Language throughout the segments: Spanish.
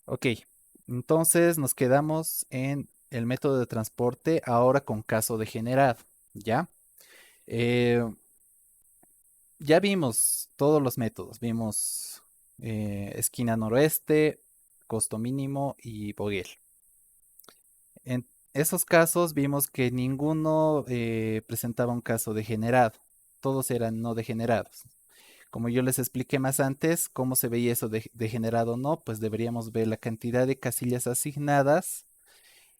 Ok, entonces nos quedamos en el método de transporte ahora con caso degenerado, ¿ya? Eh, ya vimos todos los métodos, vimos esquina noroeste, costo mínimo y Vogel. En esos casos vimos que ninguno presentaba un caso degenerado, todos eran no degenerados. Como yo les expliqué más antes, cómo se veía eso de degenerado o no, pues deberíamos ver la cantidad de casillas asignadas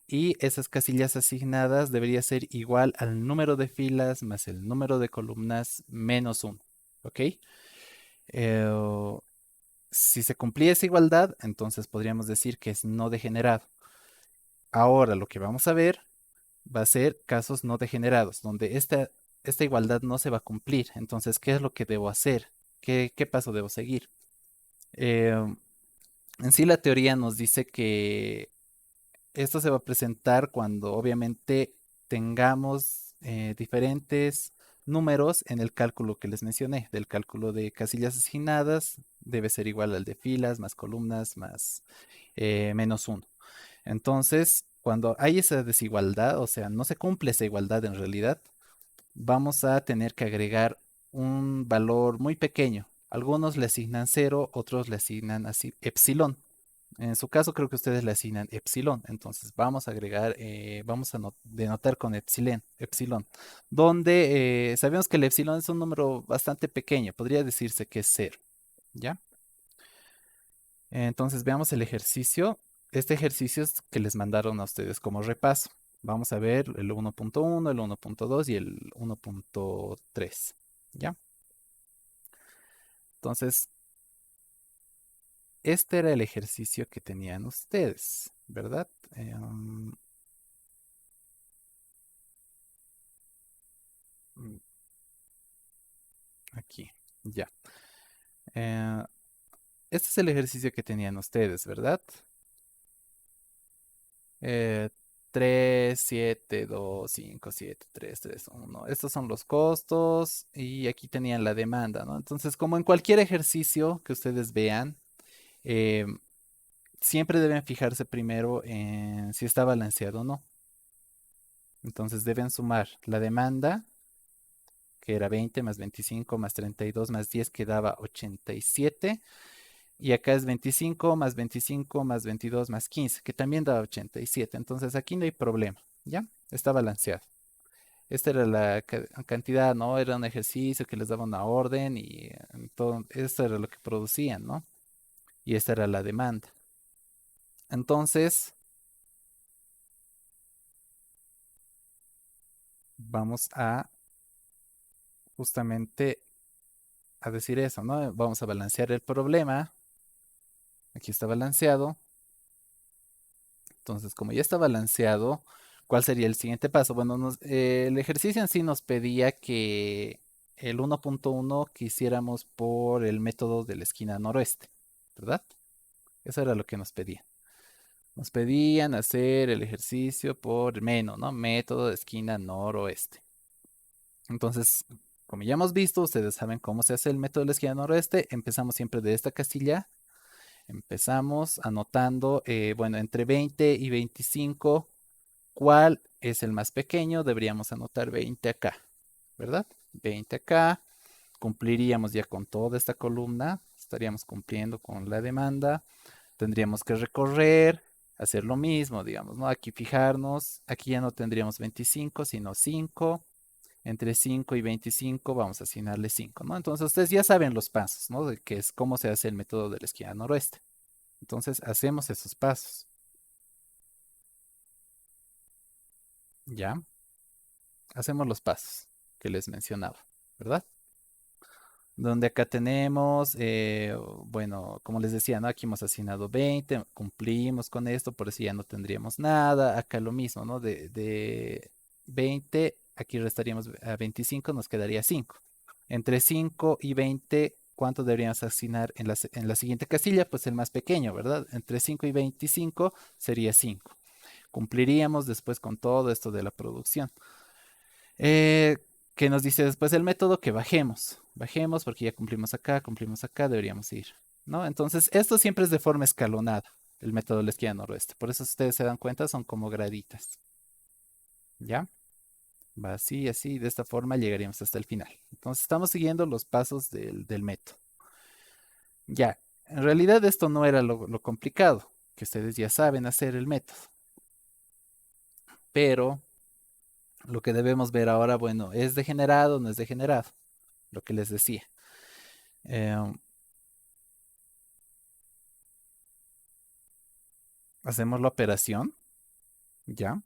y esas casillas asignadas debería ser igual al número de filas más el número de columnas menos uno. ¿Ok? Eh, si se cumplía esa igualdad, entonces podríamos decir que es no degenerado. Ahora lo que vamos a ver va a ser casos no degenerados, donde esta igualdad no se va a cumplir. Entonces, ¿qué es lo que debo hacer? ¿Qué paso debo seguir? Eh, en sí, la teoría nos dice que esto se va a presentar cuando obviamente tengamos diferentes números en el cálculo que les mencioné, del cálculo de casillas asignadas, debe ser igual al de filas, más columnas, más menos uno. Entonces, cuando hay esa desigualdad, o sea, no se cumple esa igualdad en realidad, vamos a tener que agregar un valor muy pequeño. Algunos le asignan cero, otros le asignan así epsilon. En su caso creo que ustedes le asignan epsilon, entonces vamos a agregar, vamos a denotar con epsilon, donde sabemos que el epsilon es un número bastante pequeño, podría decirse que es cero, ¿ya? Entonces veamos el ejercicio. Este ejercicio es que les mandaron a ustedes como repaso. Vamos a ver el 1.1, el 1.2 y el 1.3, ¿ya? Entonces, este era el ejercicio que tenían ustedes, ¿verdad? Mm, aquí, ya. Eh, este es el ejercicio que tenían ustedes, ¿verdad? Eh, 3, 7, 2, 5, 7, 3, 3, 1. Estos son los costos y aquí tenían la demanda, ¿no? Entonces, como en cualquier ejercicio que ustedes vean, eh, siempre deben fijarse primero en si está balanceado o no. Entonces, deben sumar la demanda, que era 20 más 25 más 32 más 10, que daba 87. Y acá es 25 más 25 más 22 más 15, que también da 87. Entonces aquí no hay problema, ¿ya? Está balanceado. Esta era la cantidad, ¿no? Era un ejercicio que les daba una orden y todo, esto era lo que producían, ¿no? Y esta era la demanda. Entonces, vamos a justamente a decir eso, ¿no? Vamos a balancear el problema. Aquí está balanceado. Entonces, como ya está balanceado, ¿cuál sería el siguiente paso? Bueno, el ejercicio en sí nos pedía que el 1.1 que hiciéramos por el método de la esquina noroeste, ¿verdad? Eso era lo que nos pedían. Nos pedían hacer el ejercicio por menos, ¿no? Método de esquina noroeste. Entonces, como ya hemos visto, ustedes saben cómo se hace el método de la esquina noroeste. Empezamos siempre de esta casilla. Empezamos anotando, bueno, entre 20 y 25. ¿Cuál es el más pequeño? Deberíamos anotar 20 acá, ¿verdad? 20 acá. Cumpliríamos ya con toda esta columna. Estaríamos cumpliendo con la demanda. Tendríamos que recorrer, hacer lo mismo, digamos, ¿no? Aquí fijarnos. Aquí ya no tendríamos 25, sino 5. Entre 5 y 25 vamos a asignarle 5, ¿no? Entonces ustedes ya saben los pasos, ¿no? De que es cómo se hace el método de la esquina noroeste. Entonces hacemos esos pasos, ¿ya? Hacemos los pasos que les mencionaba, ¿verdad? Donde acá tenemos, bueno, como les decía, ¿no? Aquí hemos asignado 20, cumplimos con esto, por eso ya no tendríamos nada. Acá lo mismo, ¿no? De 20, aquí restaríamos a 25, nos quedaría 5. Entre 5 y 20, ¿cuánto deberíamos asignar en la siguiente casilla? Pues el más pequeño, ¿verdad? Entre 5 y 25 sería 5. Cumpliríamos después con todo esto de la producción. Eh, ¿Qué nos dice después el método? Que bajemos. Bajemos porque ya cumplimos acá, deberíamos ir, ¿no? Entonces, esto siempre es de forma escalonada. el método de la esquina noroeste. Por eso, si ustedes se dan cuenta, son como graditas. ¿Ya? Va así, así, de esta forma llegaríamos hasta el final. Entonces, estamos siguiendo los pasos del método. Ya, en realidad esto no era lo complicado, que ustedes ya saben hacer el método. Pero lo que debemos ver ahora, bueno, ¿es degenerado o no es degenerado? Lo que les decía. Em, hacemos la operación, ¿ya?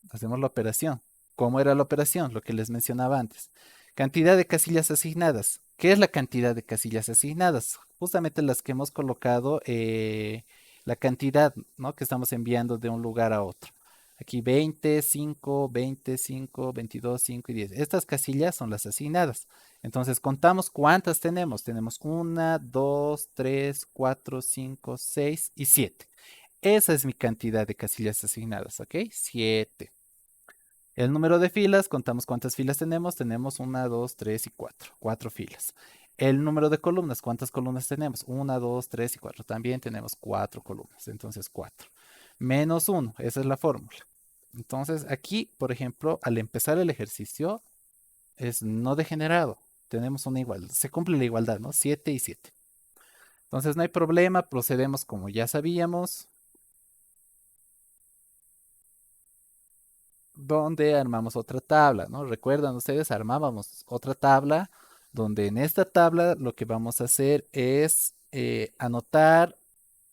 Hacemos la operación. ¿Cómo era la operación? Lo que les mencionaba antes. Cantidad de casillas asignadas. ¿Qué es la cantidad de casillas asignadas? Justamente las que hemos colocado, la cantidad, ¿no? Que estamos enviando de un lugar a otro. Aquí 20, 5, 20, 5, 22, 5 y 10. Estas casillas son las asignadas. Entonces contamos cuántas tenemos. Tenemos 1, 2, 3, 4, 5, 6 y 7. Esa es mi cantidad de casillas asignadas, ¿ok? 7. El número de filas, contamos cuántas filas tenemos. Tenemos 1, 2, 3 y 4. 4 filas. El número de columnas, ¿cuántas columnas tenemos? 1, 2, 3 y 4. También tenemos 4 columnas. Entonces 4. Menos 1, esa es la fórmula. Entonces aquí, por ejemplo, al empezar el ejercicio, es no degenerado. Tenemos una igualdad. Se cumple la igualdad, ¿no? 7 y 7. Entonces no hay problema. Procedemos como ya sabíamos. Donde armamos otra tabla, ¿no? Recuerdan ustedes, armábamos otra tabla donde en esta tabla lo que vamos a hacer es anotar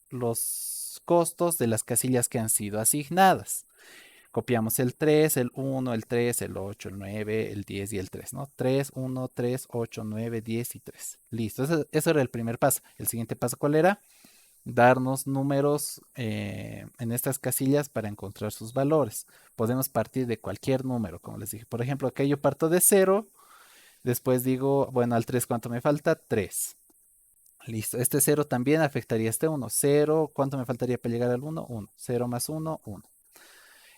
los costos de las casillas que han sido asignadas. Copiamos el 3, el 1, el 3, el 8, el 9, el 10 y el 3, ¿no? 3, 1, 3, 8, 9, 10 y 3. Listo, eso era el primer paso. El siguiente paso, ¿cuál era? Darnos números en estas casillas para encontrar sus valores. Podemos partir de cualquier número, como les dije. Por ejemplo, acá yo parto de 0, después digo, bueno, al 3, ¿cuánto me falta? 3. Listo, este 0 también afectaría a este 1. 0, ¿cuánto me faltaría para llegar al 1? 1. 0 más 1, 1.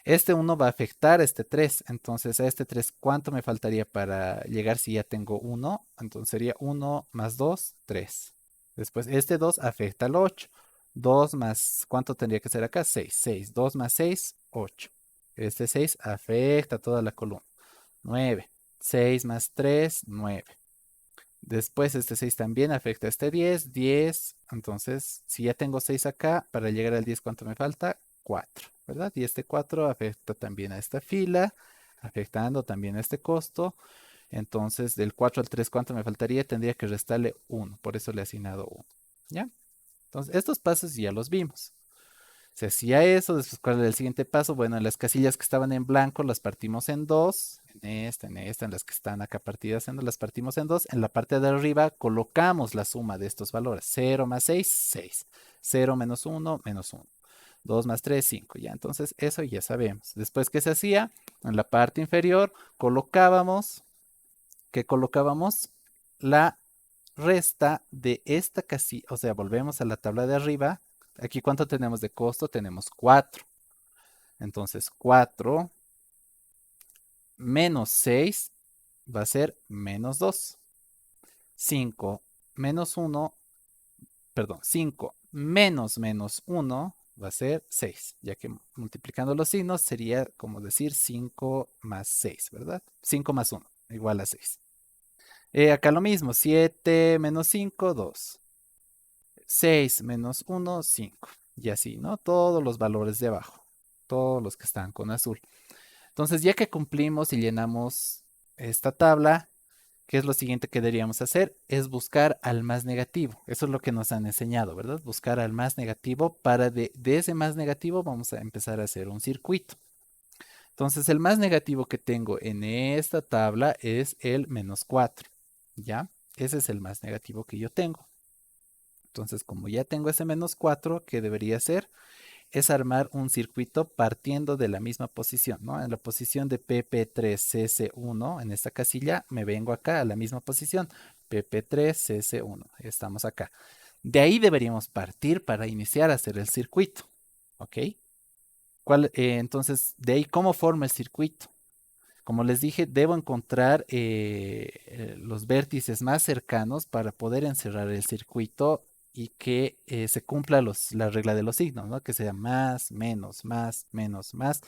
Este 1 va a afectar a este 3. Entonces, a este 3, ¿cuánto me faltaría para llegar si ya tengo 1? Entonces sería 1 más 2, 3. Después, este 2 afecta al 8. 2 más, ¿cuánto tendría que ser acá? 6. 6. 2 más 6, 8. Este 6 afecta a toda la columna. 9. 6 más 3, 9. Después este 6 también afecta a este 10. 10. Entonces, si ya tengo 6 acá, para llegar al 10, ¿cuánto me falta? 4, ¿verdad? Y este 4 afecta también a esta fila, afectando también a este costo. Entonces, del 4 al 3, ¿cuánto me faltaría? Tendría que restarle 1, por eso le he asignado 1. ¿Ya? Entonces, estos pasos ya los vimos. Se hacía eso, después, ¿cuál era el siguiente paso? Bueno, en las casillas que estaban en blanco las partimos en dos, en las que están acá partidas en dos, las partimos en dos. En la parte de arriba colocamos la suma de estos valores. 0 más 6, 6. 0 menos 1, menos 1. 2 más 3, 5. Ya, entonces eso ya sabemos. Después, ¿qué se hacía? En la parte inferior colocábamos, ¿qué colocábamos? La resta de esta casilla, o sea, volvemos a la tabla de arriba. Aquí, ¿cuánto tenemos de costo? Tenemos 4. Entonces, 4 menos 6 va a ser menos 2. 5 menos 1, perdón, 5 menos 1 va a ser 6, ya que multiplicando los signos sería como decir 5 más 6, ¿verdad? 5 más 1 igual a 6. Acá lo mismo, 7 menos 5, 2. 6 menos 1, 5. Y así, ¿no? Todos los valores de abajo, todos los que están con azul. Entonces, ya que cumplimos y llenamos esta tabla, ¿qué es lo siguiente que deberíamos hacer? Es buscar al más negativo. Eso es lo que nos han enseñado, ¿verdad? Buscar al más negativo para de ese más negativo vamos a empezar a hacer un circuito. Entonces, el más negativo que tengo en esta tabla es el menos 4, ¿ya? Ese es el más negativo que yo tengo. Entonces, como ya tengo ese menos 4, ¿qué debería hacer? Es armar un circuito partiendo de la misma posición, ¿no? En la posición de PP3CS1, en esta casilla, me vengo acá a la misma posición, PP3CS1, estamos acá. De ahí deberíamos partir para iniciar a hacer el circuito, ¿ok? Entonces, de ahí, ¿cómo forma el circuito? Como les dije, debo encontrar los vértices más cercanos para poder encerrar el circuito y que se cumpla la regla de los signos, ¿no? Que sea más, menos, más, menos, más,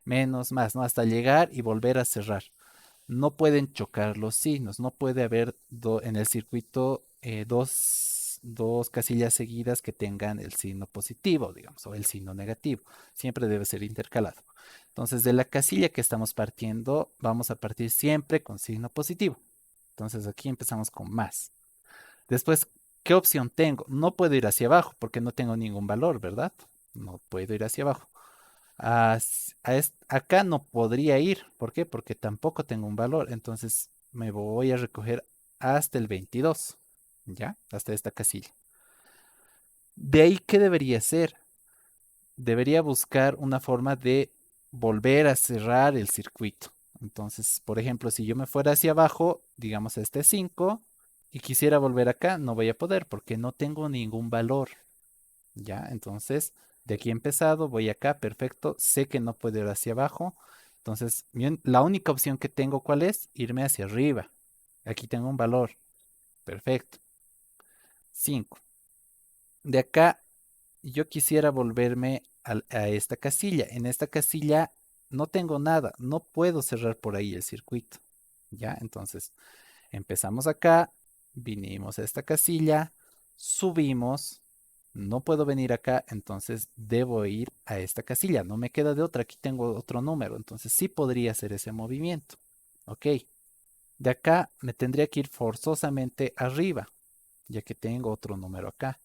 menos, más, ¿no? Hasta llegar y volver a cerrar. No pueden chocar los signos, no puede haber en el circuito dos casillas seguidas que tengan el signo positivo, digamos, o el signo negativo. Siempre debe ser intercalado. Entonces, de la casilla que estamos partiendo, vamos a partir siempre con signo positivo. Entonces, aquí empezamos con más. Después, ¿qué opción tengo? No puedo ir hacia abajo porque no tengo ningún valor, ¿verdad? No puedo ir hacia abajo. Acá no podría ir. ¿Por qué? Porque tampoco tengo un valor. Entonces me voy a recoger hasta el 22. ¿Ya? Hasta esta casilla. De ahí, ¿qué debería hacer? Debería buscar una forma de volver a cerrar el circuito. Entonces, por ejemplo, si yo me fuera hacia abajo, digamos este 5, y quisiera volver acá, no voy a poder porque no tengo ningún valor. ¿Ya? Entonces, de aquí he empezado, voy acá, perfecto. Sé que no puedo ir hacia abajo. Entonces, la única opción que tengo, ¿cuál es? Irme hacia arriba. Aquí tengo un valor. Perfecto. 5. De acá, yo quisiera volverme a esta casilla. En esta casilla no tengo nada. No puedo cerrar por ahí el circuito. ¿Ya? Entonces, empezamos acá, vinimos a esta casilla, subimos, no puedo venir acá, entonces debo ir a esta casilla, no me queda de otra, aquí tengo otro número, entonces sí podría hacer ese movimiento. Ok, de acá me tendría que ir forzosamente arriba, ya que tengo otro número acá.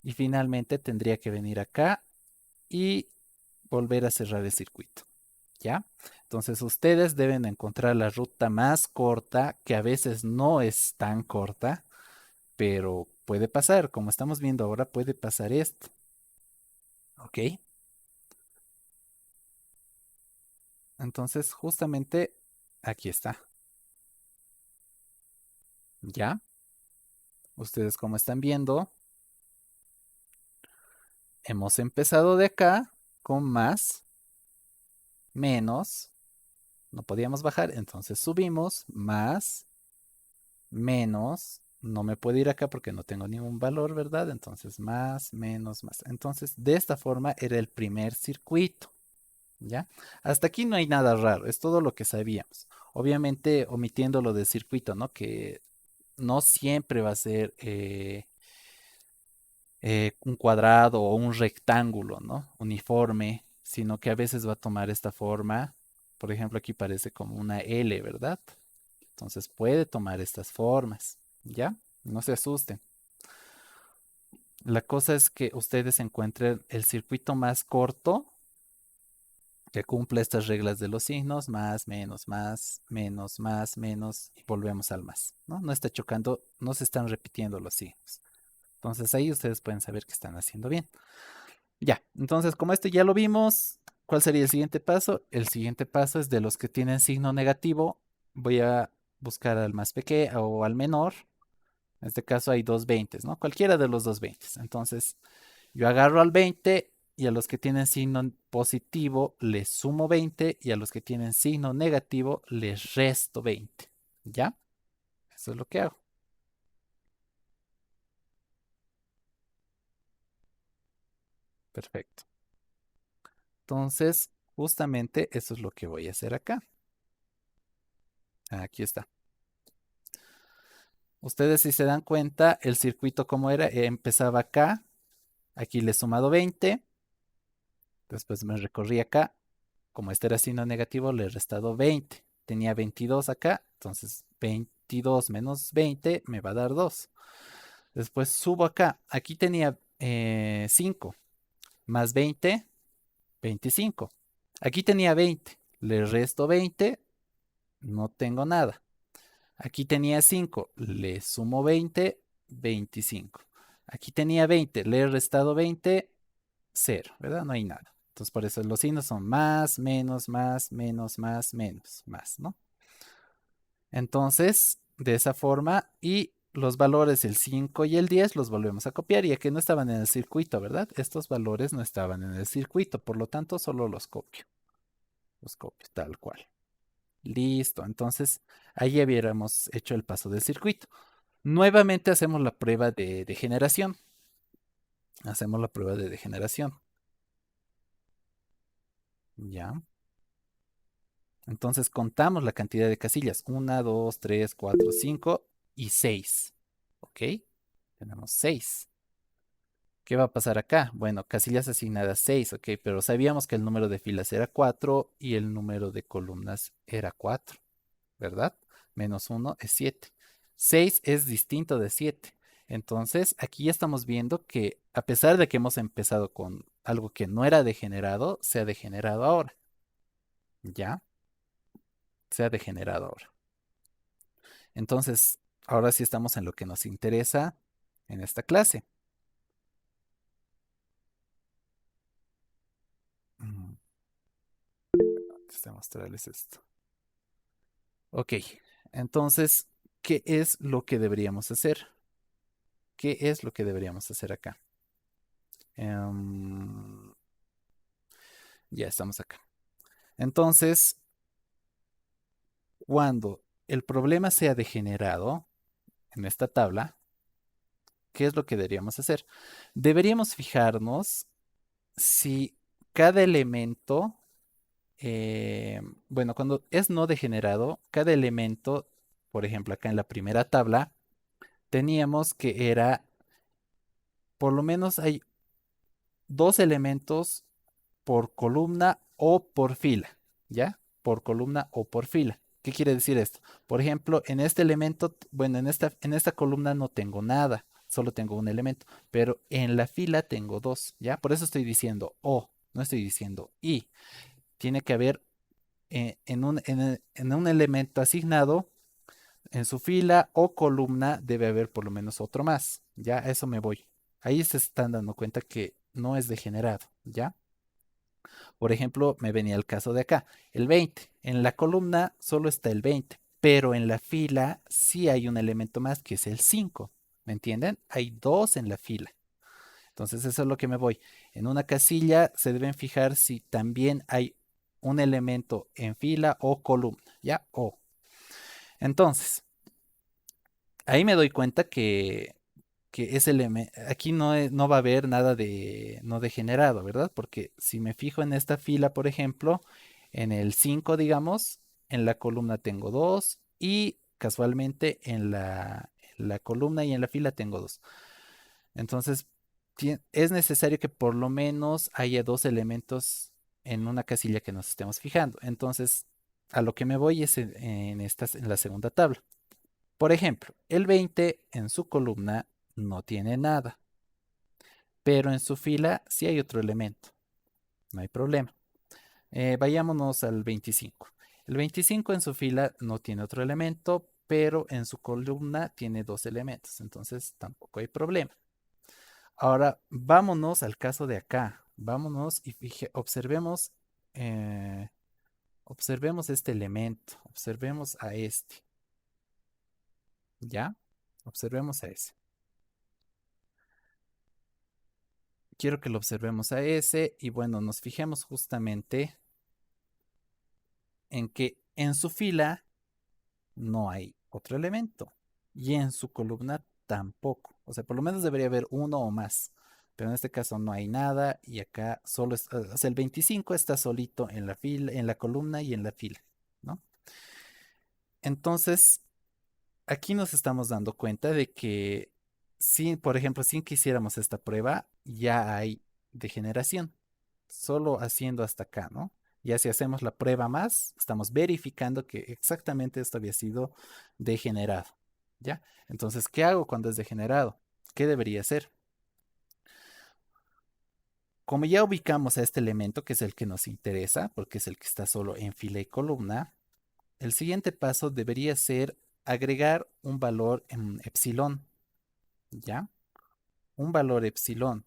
Y finalmente tendría que venir acá y volver a cerrar el circuito. ¿Ya? Entonces ustedes deben encontrar la ruta más corta, que a veces no es tan corta, pero puede pasar, como estamos viendo ahora, puede pasar esto. ¿Ok? Entonces justamente aquí está. ¿Ya? Ustedes como están viendo, hemos empezado de acá con más, menos, no podíamos bajar, entonces subimos, más, menos, no me puedo ir acá porque no tengo ningún valor, ¿verdad? Entonces más, menos, más. Entonces de esta forma era el primer circuito, ¿ya? Hasta aquí no hay nada raro, es todo lo que sabíamos. Obviamente omitiendo lo del circuito, ¿no? Que no siempre va a ser un cuadrado o un rectángulo, ¿no? Uniforme, sino que a veces va a tomar esta forma. Por ejemplo, aquí parece como una L, ¿verdad? Entonces puede tomar estas formas, ¿ya? No se asusten. La cosa es que ustedes encuentren el circuito más corto que cumple estas reglas de los signos, más, menos, menos, y volvemos al más, ¿no? No está chocando, no se están repitiendo los signos. Entonces ahí ustedes pueden saber que están haciendo bien. Ya, entonces como esto ya lo vimos, ¿cuál sería el siguiente paso? El siguiente paso es de los que tienen signo negativo, voy a buscar al más pequeño o al menor. En este caso hay dos 20, ¿no? Cualquiera de los dos 20. Entonces yo agarro al 20 y a los que tienen signo positivo les sumo 20 y a los que tienen signo negativo les resto 20. ¿Ya? Eso es lo que hago. Perfecto. Entonces, justamente eso es lo que voy a hacer acá. Aquí está. Ustedes si se dan cuenta, el circuito como era, empezaba acá, aquí le he sumado 20, después me recorrí acá, como este era signo negativo, le he restado 20. Tenía 22 acá, entonces 22 menos 20 me va a dar 2. Después subo acá, aquí tenía 5, más 20, 25. Aquí tenía 20, le resto 20, no tengo nada. Aquí tenía 5, le sumo 20, 25. Aquí tenía 20, le he restado 20, 0, ¿verdad? No hay nada. Entonces, por eso los signos son más, menos, más, menos, más, menos, más, ¿no? Entonces, de esa forma, y los valores, el 5 y el 10, los volvemos a copiar, ya que no estaban en el circuito, ¿verdad? Estos valores no estaban en el circuito, por lo tanto, solo los copio tal cual. Listo, entonces ahí hubiéramos hecho el paso del circuito. Nuevamente hacemos la prueba de generación. Hacemos la prueba de degeneración. Ya. Entonces contamos la cantidad de casillas. Una, 2, 3, 4, 5 y 6. ¿Ok? Tenemos 6. ¿Qué va a pasar acá? Bueno, casillas asignadas 6, ok, pero sabíamos que el número de filas era 4 y el número de columnas era 4, ¿verdad? Menos uno es 7. 6 es distinto de 7. Entonces, aquí ya estamos viendo que a pesar de que hemos empezado con algo que no era degenerado, se ha degenerado ahora. ¿Ya? Se ha degenerado ahora. Entonces, ahora sí estamos en lo que nos interesa en esta clase. Mm, Antes de mostrarles esto. Ok, entonces, ¿qué es lo que deberíamos hacer? ¿Qué es lo que deberíamos hacer acá? Em, ya estamos acá. Entonces, cuando el problema sea degenerado en esta tabla, ¿qué es lo que deberíamos hacer? Deberíamos fijarnos si cada elemento, bueno, cuando es no degenerado, cada elemento, por ejemplo, acá en la primera tabla, teníamos que era, por lo menos hay dos elementos por columna o por fila, ¿ya? Por columna o por fila. ¿Qué quiere decir esto? Por ejemplo, en este elemento, bueno, en esta columna no tengo nada, solo tengo un elemento, pero en la fila tengo dos, ¿ya? Por eso estoy diciendo o, no estoy diciendo y. Tiene que haber en un elemento asignado, en su fila o columna, debe haber por lo menos otro más, ¿ya? A eso me voy. Ahí se están dando cuenta que no es degenerado, ¿ya? Por ejemplo, me venía el caso de acá, el 20. En la columna solo está el 20, pero en la fila sí hay un elemento más que es el 5. ¿Me entienden? Hay dos en la fila. Entonces, eso es lo que me voy. En una casilla se deben fijar si también hay un elemento en fila o columna, ¿ya? O. Entonces, ahí me doy cuenta que ese elemento, aquí no va a haber nada de no degenerado, ¿verdad? Porque si me fijo en esta fila, por ejemplo, en el 5, digamos, en la columna tengo 2 y casualmente en la columna y en la fila tengo 2. Entonces, es necesario que por lo menos haya dos elementos en una casilla que nos estemos fijando. Entonces, a lo que me voy es en la segunda tabla. Por ejemplo, el 20 en su columna no tiene nada, pero en su fila sí hay otro elemento. No hay problema. Vayámonos al 25. El 25 en su fila no tiene otro elemento, pero en su columna tiene dos elementos. Entonces tampoco hay problema. Ahora vámonos al caso de acá. Vámonos y eh, observemos este elemento. Observemos a este. ¿Ya? Observemos a ese. Quiero que lo observemos a ese y bueno, nos fijemos justamente en que en su fila no hay otro elemento y en su columna tampoco. O sea, por lo menos debería haber uno o más, pero en este caso no hay nada y acá solo es, o sea, el 25 está solito en la fila, en la columna y en la fila, ¿no? Entonces, aquí nos estamos dando cuenta de que si, por ejemplo, si quisiéramos esta prueba, ya hay degeneración, solo haciendo hasta acá, ¿no? Ya si hacemos la prueba más, estamos verificando que exactamente esto había sido degenerado, ¿ya? Entonces, ¿qué hago cuando es degenerado? ¿Qué debería hacer? Como ya ubicamos a este elemento, que es el que nos interesa, porque es el que está solo en fila y columna, el siguiente paso debería ser agregar un valor en epsilon, ¿ya? Un valor epsilon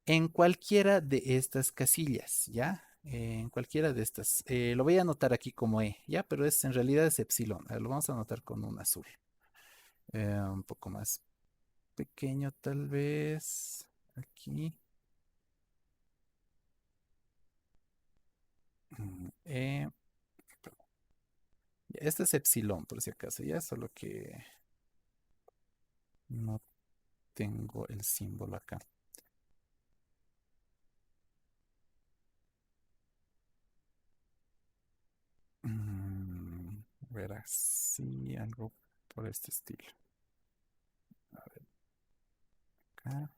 en cualquiera de estas casillas, ¿ya? En cualquiera de estas. Lo voy a anotar aquí como E, ¿ya? Pero en realidad es epsilon. A ver, lo vamos a anotar con un azul. Un poco más pequeño tal vez. Aquí. E. Este es epsilon, por si acaso, ¿ya? Solo que no tengo el símbolo acá. ver así, algo por este estilo. A ver, acá,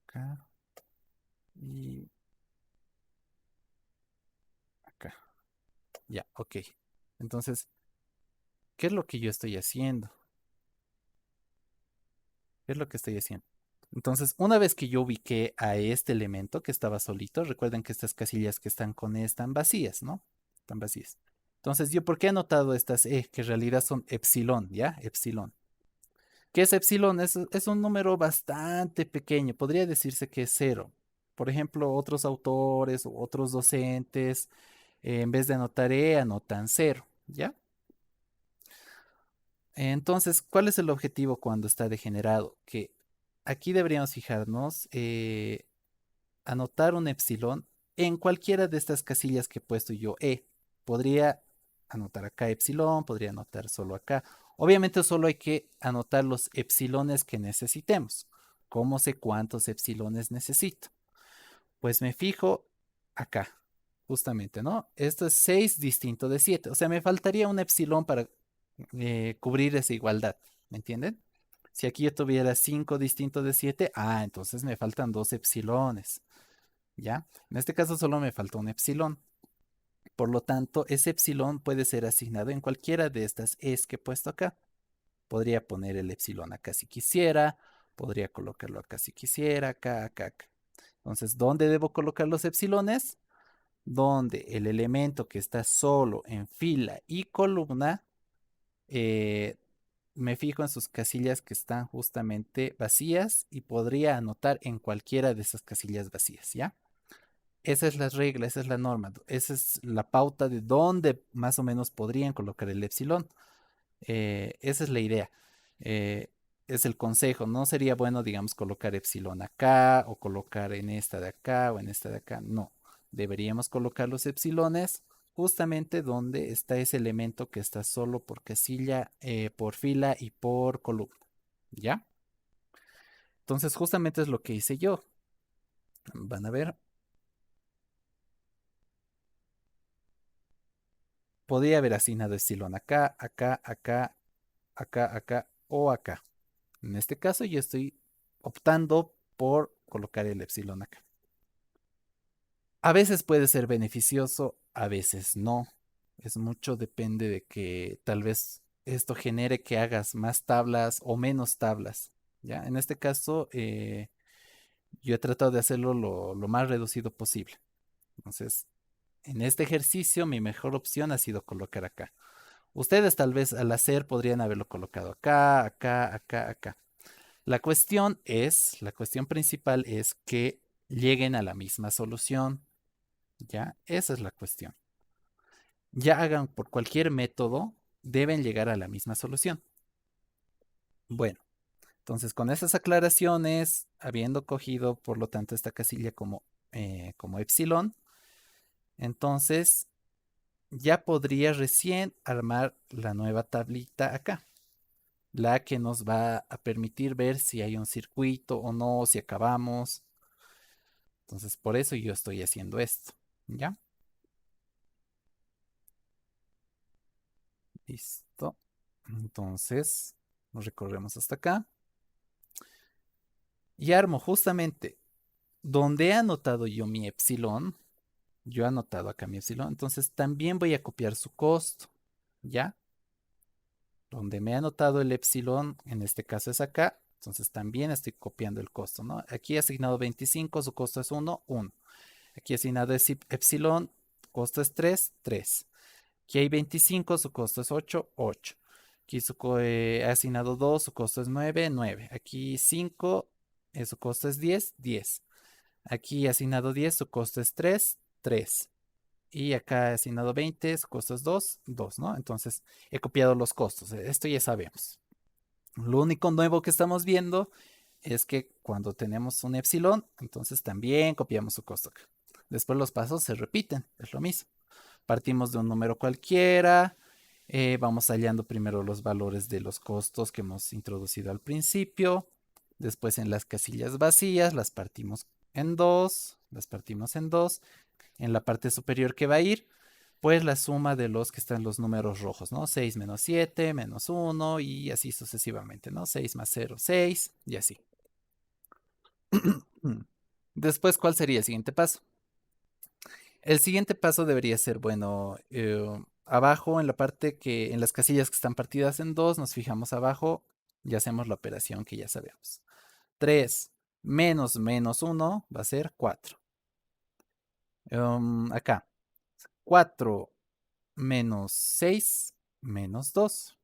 acá y acá. Ya, ok. Entonces, ¿qué es lo que yo estoy haciendo? ¿Qué es lo que estoy haciendo? Entonces, una vez que yo ubiqué a este elemento que estaba solito, recuerden que estas casillas que están con E están vacías, ¿no? Están vacías. Entonces, ¿yo por qué he anotado estas E, que en realidad son epsilon, ¿ya? Epsilon. ¿Qué es epsilon? Es un número bastante pequeño, podría decirse que es cero. Por ejemplo, otros autores o otros docentes, en vez de anotar E, anotan cero, ¿ya? Entonces, ¿cuál es el objetivo cuando está degenerado? Que aquí deberíamos fijarnos, anotar un epsilon en cualquiera de estas casillas que he puesto yo E. Podría anotar acá epsilon, podría anotar solo acá. Obviamente solo hay que anotar los epsilones que necesitemos. ¿Cómo sé cuántos epsilones necesito? Pues me fijo acá, justamente, ¿no? Esto es 6 distinto de 7. O sea, me faltaría un epsilon para cubrir esa igualdad. ¿Me entienden? Si aquí yo tuviera 5 distinto de 7, entonces me faltan 2 epsilones. ¿Ya? En este caso solo me falta un epsilon. Por lo tanto, ese epsilon puede ser asignado en cualquiera de estas es que he puesto acá. Podría poner el epsilon acá si quisiera, podría colocarlo acá si quisiera, acá, acá, acá. Entonces, ¿dónde debo colocar los epsilones? Donde el elemento que está solo en fila y columna, eh, me fijo en sus casillas que están justamente vacías y podría anotar en cualquiera de esas casillas vacías, ¿ya? Esa es la regla, esa es la norma, esa es la pauta de dónde más o menos podrían colocar el epsilon. Esa es la idea. Eh, es el consejo. No sería bueno, digamos, colocar epsilon acá o colocar en esta de acá o en esta de acá. No. Deberíamos colocar los epsilones justamente donde está ese elemento que está solo por casilla, por fila y por columna. ¿Ya? Entonces, justamente es lo que hice yo. Van a ver. Podría haber asignado epsilon acá, acá, acá, acá, acá o acá. En este caso yo estoy optando por colocar el epsilon acá. A veces puede ser beneficioso, a veces no. Es mucho, depende de que tal vez esto genere que hagas más tablas o menos tablas. ¿Ya? En este caso, yo he tratado de hacerlo lo más reducido posible. Entonces, en este ejercicio, mi mejor opción ha sido colocar acá. Ustedes tal vez al hacer podrían haberlo colocado acá, acá, acá, acá. La cuestión principal es que lleguen a la misma solución, ¿ya? Esa es la cuestión. Ya hagan por cualquier método, deben llegar a la misma solución. Bueno, entonces con esas aclaraciones, habiendo cogido por lo tanto esta casilla como epsilon, entonces ya podría recién armar la nueva tablita acá, la que nos va a permitir ver si hay un circuito o no, si acabamos. Entonces, por eso yo estoy haciendo esto. ¿Ya? Listo. Entonces, nos recorremos hasta acá. Y armo justamente donde he anotado yo mi epsilon. Yo he anotado acá mi epsilon. Entonces, también voy a copiar su costo. ¿Ya? Donde me he anotado el epsilon, en este caso es acá. Entonces, también estoy copiando el costo, ¿no? Aquí he asignado 25, su costo es 1, 1. Aquí asignado es epsilon, costo es 3, 3. Aquí hay 25, su costo es 8, 8. Aquí ha asignado 2, su costo es 9, 9. Aquí 5, su costo es 10, 10. Aquí asignado 10, su costo es 3, 3. Y acá asignado 20, su costo es 2, 2, ¿no? Entonces he copiado los costos. Esto ya sabemos. Lo único nuevo que estamos viendo es que cuando tenemos un epsilon, entonces también copiamos su costo acá. Después los pasos se repiten, es lo mismo. Partimos de un número cualquiera, vamos hallando primero los valores de los costos que hemos introducido al principio, después en las casillas vacías las partimos en dos, en la parte superior que va a ir, pues la suma de los que están los números rojos, ¿no? 6 menos 7 menos 1 y así sucesivamente, ¿no? 6 más 0, 6 y así. Después, ¿cuál sería el siguiente paso? El siguiente paso debería ser, bueno, abajo en la parte que, en las casillas que están partidas en dos, nos fijamos abajo y hacemos la operación que ya sabemos. 3 menos menos 1 va a ser 4. Acá, 4 menos 6 menos 2.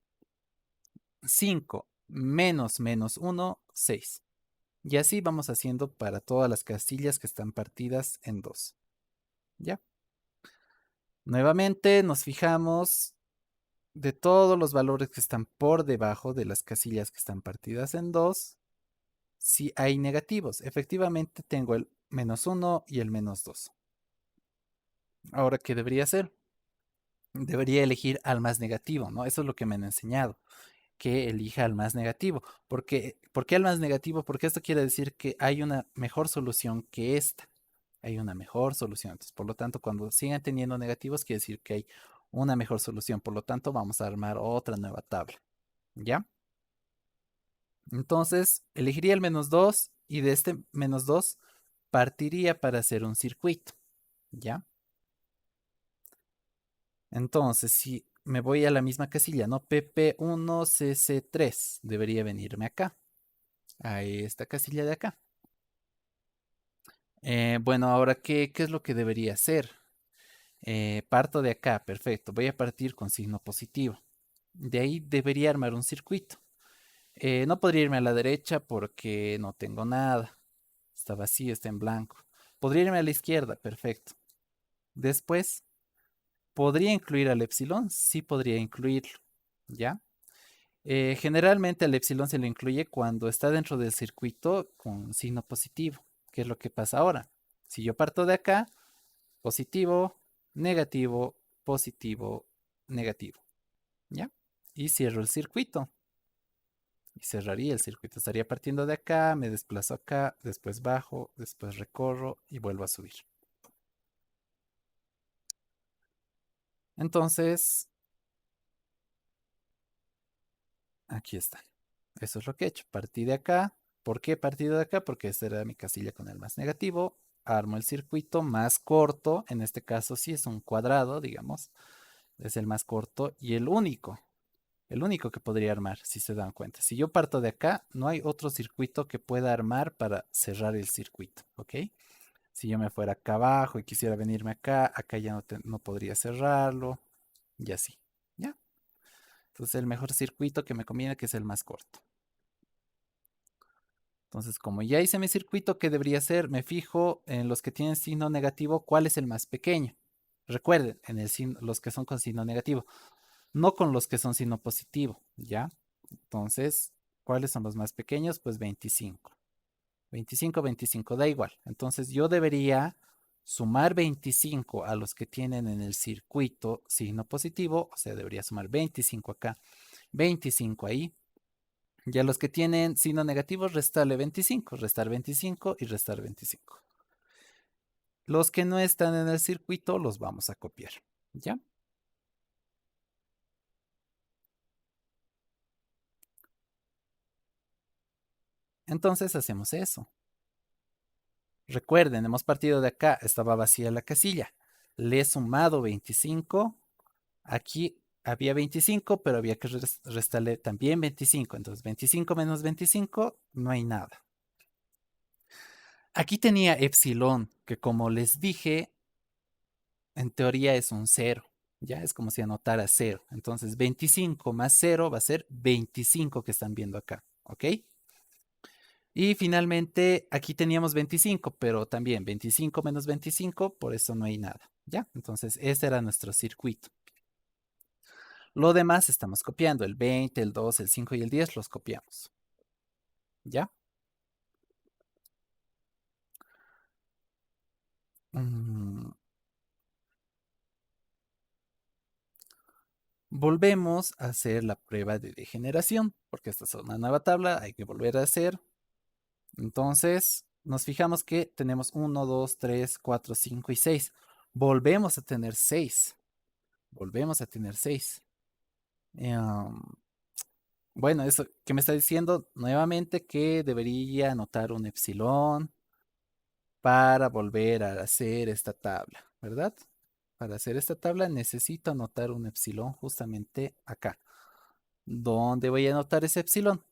5 menos menos 1, 6. Y así vamos haciendo para todas las casillas que están partidas en 2. ¿Ya? Nuevamente nos fijamos de todos los valores que están por debajo de las casillas que están partidas en 2. Si hay negativos, efectivamente tengo el menos 1 y el menos 2. Ahora, ¿qué debería hacer? Debería elegir al más negativo, ¿no? Eso es lo que me han enseñado, que elija al más negativo. ¿Por qué al más negativo? Porque esto quiere decir que hay una mejor solución que esta. Hay una mejor solución. Entonces, por lo tanto, cuando sigan teniendo negativos, quiere decir que hay una mejor solución. Por lo tanto, vamos a armar otra nueva tabla. ¿Ya? Entonces, elegiría el menos 2 y de este menos 2 partiría para hacer un circuito. ¿Ya? Entonces, si me voy a la misma casilla, ¿no? PP1CC3 debería venirme acá, a esta casilla de acá. Bueno, ahora, ¿qué es lo que debería hacer? Parto de acá, perfecto. Voy a partir con signo positivo. De ahí debería armar un circuito. No podría irme a la derecha porque no tengo nada. Está vacío, está en blanco. Podría irme a la izquierda, perfecto. Después, ¿podría incluir al epsilon? Sí podría incluirlo, ¿ya? Generalmente al epsilon se lo incluye cuando está dentro del circuito con signo positivo. ¿Qué es lo que pasa ahora? Si yo parto de acá, positivo, negativo, positivo, negativo, ¿ya? Y cierro el circuito. Y cerraría el circuito. Estaría partiendo de acá, me desplazo acá, después bajo, después recorro y vuelvo a subir. Entonces, aquí está. Eso es lo que he hecho. Partí de acá. ¿Por qué partí de acá? Porque esta era mi casilla con el más negativo. Armo el circuito más corto. En este caso sí es un cuadrado, digamos. Es el más corto y el único. El único que podría armar, si se dan cuenta. Si yo parto de acá, no hay otro circuito que pueda armar para cerrar el circuito, ¿ok? Si yo me fuera acá abajo y quisiera venirme acá, acá ya no podría cerrarlo y así, ¿ya? Entonces el mejor circuito que me conviene que es el más corto. Entonces, como ya hice mi circuito, ¿qué debería ser? Me fijo en los que tienen signo negativo, ¿cuál es el más pequeño? Recuerden, en los que son con signo negativo, no con los que son signo positivo, ¿ya? Entonces, ¿cuáles son los más pequeños? Pues 25. 25, 25, da igual. Entonces, yo debería sumar 25 a los que tienen en el circuito signo positivo, o sea, debería sumar 25 acá, 25 ahí. Y a los que tienen signo negativo, restarle 25, restar 25 y restar 25. Los que no están en el circuito los vamos a copiar, ¿ya? Entonces hacemos eso. Recuerden, hemos partido de acá, estaba vacía la casilla. Le he sumado 25. Aquí había 25, pero había que restarle también 25. Entonces 25 menos 25, no hay nada. Aquí tenía epsilon, que como les dije, en teoría es un cero. Ya es como si anotara cero. Entonces 25 más cero va a ser 25 que están viendo acá. ¿Ok? Y finalmente aquí teníamos 25, pero también 25 menos 25, por eso no hay nada. ¿Ya? Entonces ese era nuestro circuito. Lo demás estamos copiando. El 20, el 2, el 5 y el 10 los copiamos. ¿Ya? Mm, Volvemos a hacer la prueba de degeneración, porque esta es una nueva tabla, hay que volver a hacer. Entonces, nos fijamos que tenemos 1, 2, 3, 4, 5 y 6. Volvemos a tener 6. volvemos a tener 6. Bueno, eso que me está diciendo nuevamente que debería anotar un epsilon para volver a hacer esta tabla, ¿verdad? Para hacer esta tabla necesito anotar un epsilon justamente acá. ¿Dónde voy a anotar ese epsilon?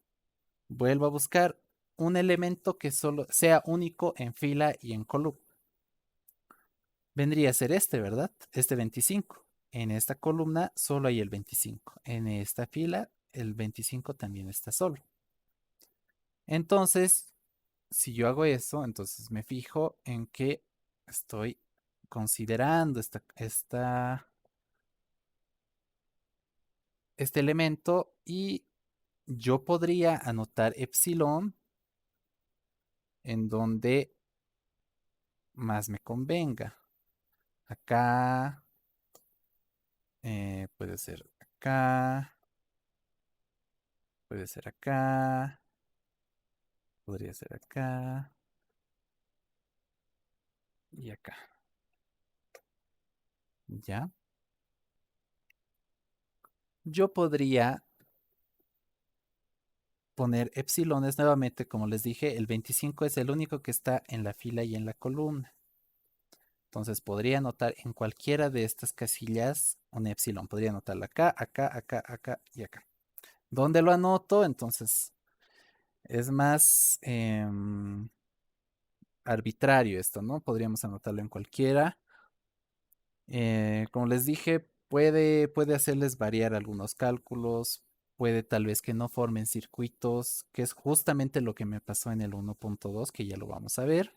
Vuelvo a buscar un elemento que solo sea único en fila y en columna. Vendría a ser este, ¿verdad? Este 25. En esta columna solo hay el 25. En esta fila el 25 también está solo. Entonces, si yo hago eso, entonces me fijo en que estoy considerando este elemento y yo podría anotar epsilon en donde más me convenga. Acá, puede ser acá, puede ser acá, podría ser acá y acá. ¿Ya? Yo podría poner epsilones nuevamente, como les dije, el 25 es el único que está en la fila y en la columna. Entonces podría anotar en cualquiera de estas casillas un epsilon. Podría anotarlo acá, acá, acá, acá y acá. ¿Dónde lo anoto? Entonces es más arbitrario esto, ¿no? Podríamos anotarlo en cualquiera. Como les dije, puede hacerles variar algunos cálculos, puede tal vez que no formen circuitos, que es justamente lo que me pasó en el 1.2, que ya lo vamos a ver.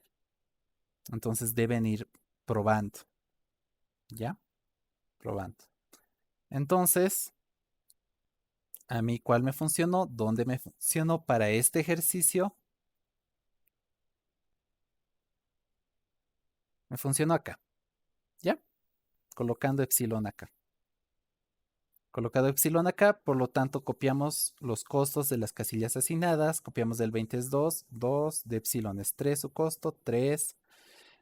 Entonces deben ir probando, ¿ya? Probando. Entonces, a mí, ¿cuál me funcionó? ¿Dónde me funcionó para este ejercicio? Me funcionó acá, ¿ya? Colocando epsilon acá. Colocado epsilon acá, por lo tanto copiamos los costos de las casillas asignadas, copiamos del 20 es 2, 2, de epsilon es 3 su costo, 3,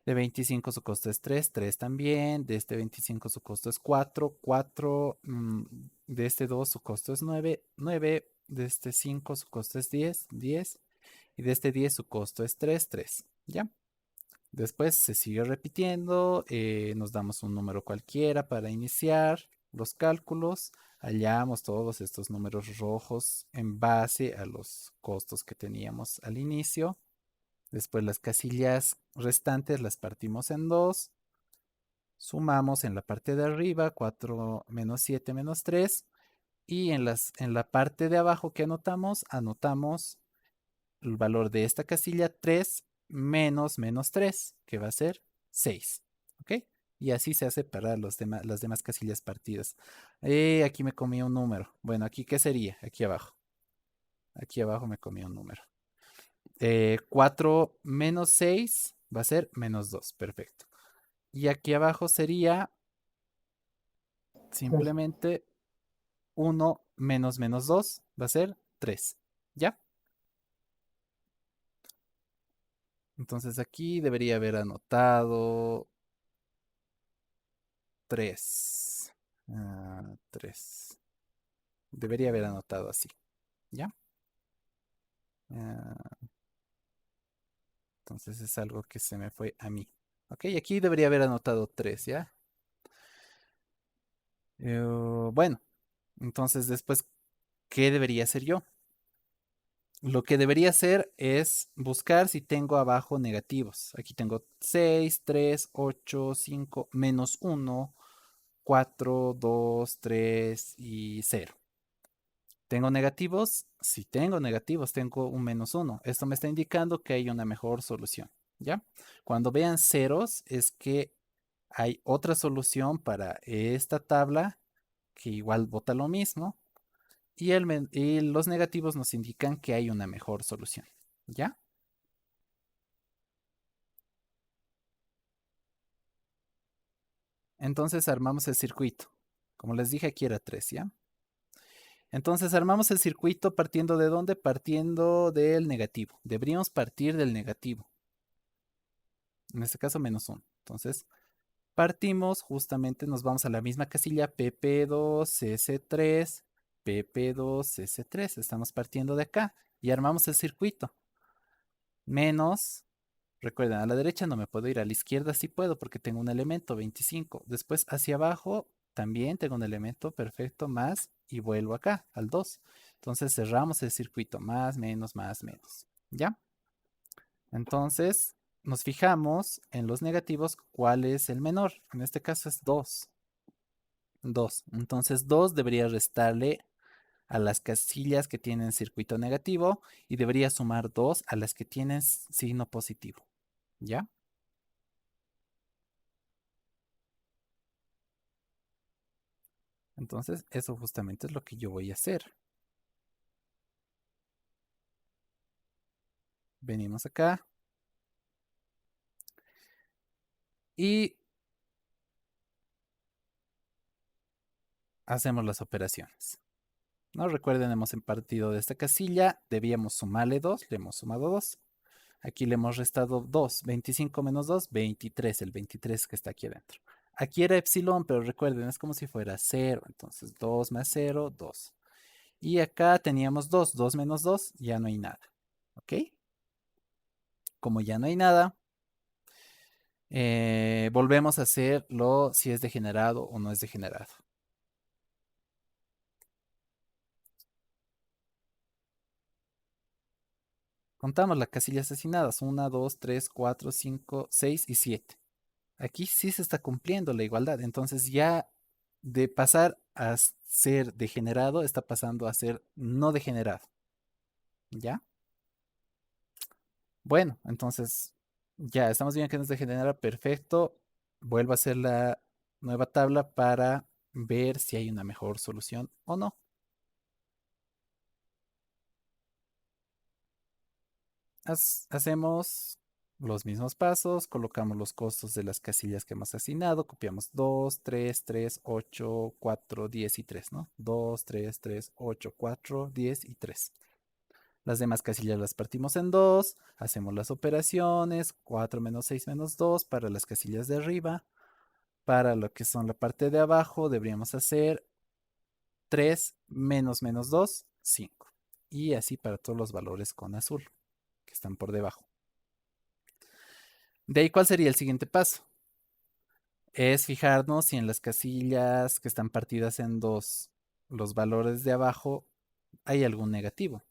de 25 su costo es 3, 3 también, de este 25 su costo es 4, 4, de este 2 su costo es 9, 9, de este 5 su costo es 10, 10, y de este 10 su costo es 3, 3, ¿ya? Después se sigue repitiendo, nos damos un número cualquiera para iniciar los cálculos, hallamos todos estos números rojos en base a los costos que teníamos al inicio. Después las casillas restantes las partimos en dos, sumamos en la parte de arriba 4 menos 7 menos 3 y en la parte de abajo que anotamos el valor de esta casilla 3 menos menos 3, que va a ser 6. ¿Ok? Y así se hace para las demás casillas partidas. Aquí me comí un número. Bueno, ¿aquí qué sería? Aquí abajo. Aquí abajo me comí un número. 4 menos 6 va a ser menos 2. Perfecto. Y aquí abajo sería Tres. simplemente 1 menos menos 2 va a ser 3. ¿Ya? Entonces aquí debería haber anotado 3. 3. Debería haber anotado así. ¿Ya? Ah, entonces es algo que se me fue a mí. Ok, aquí debería haber anotado 3, ¿ya? Bueno, entonces después, ¿qué debería hacer yo? Lo que debería hacer es buscar si tengo abajo negativos. Aquí tengo 6, 3, 8, 5, menos 1, 4, 2, 3 y 0. ¿Tengo negativos? Si tengo negativos, tengo un menos 1. Esto me está indicando que hay una mejor solución, ¿ya? Cuando vean ceros es que hay otra solución para esta tabla que igual bota lo mismo y los negativos nos indican que hay una mejor solución, ¿ya? Entonces armamos el circuito. Como les dije, aquí era 3, ¿ya? Entonces armamos el circuito partiendo de dónde? Partiendo del negativo. Deberíamos partir del negativo. En este caso, menos 1. Entonces, Partimos, justamente nos vamos a la misma casilla PP2, S3, PP2, S3. Estamos partiendo de acá y armamos el circuito. Menos, recuerden, a la derecha no me puedo ir, a la izquierda sí puedo porque tengo un elemento 25. Después hacia abajo también tengo un elemento perfecto más y vuelvo acá al 2. Entonces cerramos el circuito, más, menos, más, menos. ¿Ya? Entonces nos fijamos en los negativos cuál es el menor. En este caso es 2. 2. Entonces 2 debería restarle a las casillas que tienen circuito negativo y debería sumar 2 a las que tienen signo positivo. ¿Ya? Entonces eso justamente es lo que yo voy a hacer. Venimos acá y hacemos las operaciones. ¿No? Recuerden, hemos partido de esta casilla, debíamos sumarle 2, le hemos sumado 2. Aquí le hemos restado 2, 25 menos 2, 23, el 23 que está aquí adentro. Aquí era epsilon, pero recuerden, es como si fuera 0, entonces 2 más 0, 2. Y acá teníamos 2, 2 menos 2, ya no hay nada. ¿Ok? Como ya no hay nada, volvemos a hacerlo si es degenerado o no es degenerado. Contamos las casillas asignadas, 1, 2, 3, 4, 5, 6 y 7. Aquí sí se está cumpliendo la igualdad, entonces ya de pasar a ser degenerado está pasando a ser no degenerado. ¿Ya? Bueno, entonces ya estamos viendo que no es degenerado, perfecto. Vuelvo a hacer la nueva tabla para ver si hay una mejor solución o no. Hacemos los mismos pasos, colocamos los costos de las casillas que hemos asignado, copiamos 2, 3, 3, 8, 4, 10 y 3, ¿no? 2, 3, 3, 8, 4, 10 y 3. Las demás casillas las partimos en 2, hacemos las operaciones, 4 menos 6 menos 2 para las casillas de arriba. Para lo que son la parte de abajo, deberíamos hacer 3 menos menos 2, 5. Y así para todos los valores con azul que están por debajo. De ahí, ¿cuál sería el siguiente paso? Es fijarnos si en las casillas que están partidas en 2, los valores de abajo, hay algún negativo.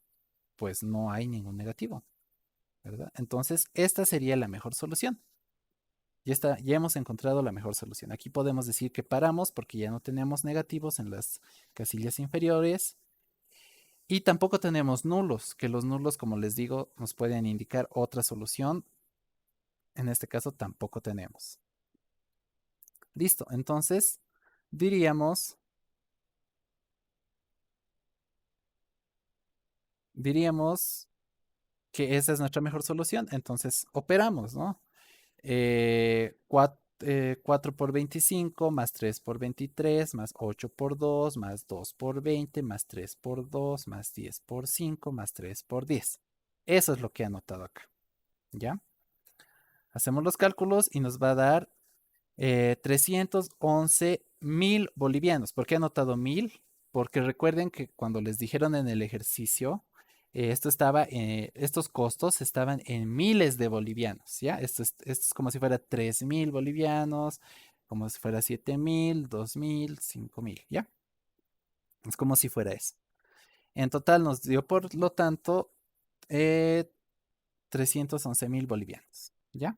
Pues no hay ningún negativo, ¿verdad? Entonces, esta sería la mejor solución. Ya hemos encontrado la mejor solución. Aquí podemos decir que paramos porque ya no tenemos negativos en las casillas inferiores y tampoco tenemos nulos, que los nulos, como les digo, nos pueden indicar otra solución. En este caso tampoco tenemos. Listo, entonces diríamos, diríamos que esa es nuestra mejor solución. Entonces operamos, ¿no? 4 por 25 más 3 por 23 más 8 por 2 más 2 por 20 más 3 por 2 más 10 por 5 más 3 por 10. Eso es lo que he anotado acá. ¿Ya? Hacemos los cálculos y nos va a dar 311.000 bolivianos. ¿Por qué he anotado 1000? Porque recuerden que cuando les dijeron en el ejercicio, estos costos estaban en miles de bolivianos, ¿ya? Esto es como si fuera 3000 bolivianos, como si fuera 7000, 2000, 5000, ¿ya? Es como si fuera eso. En total nos dio, por lo tanto, 311.000 bolivianos, ¿ya?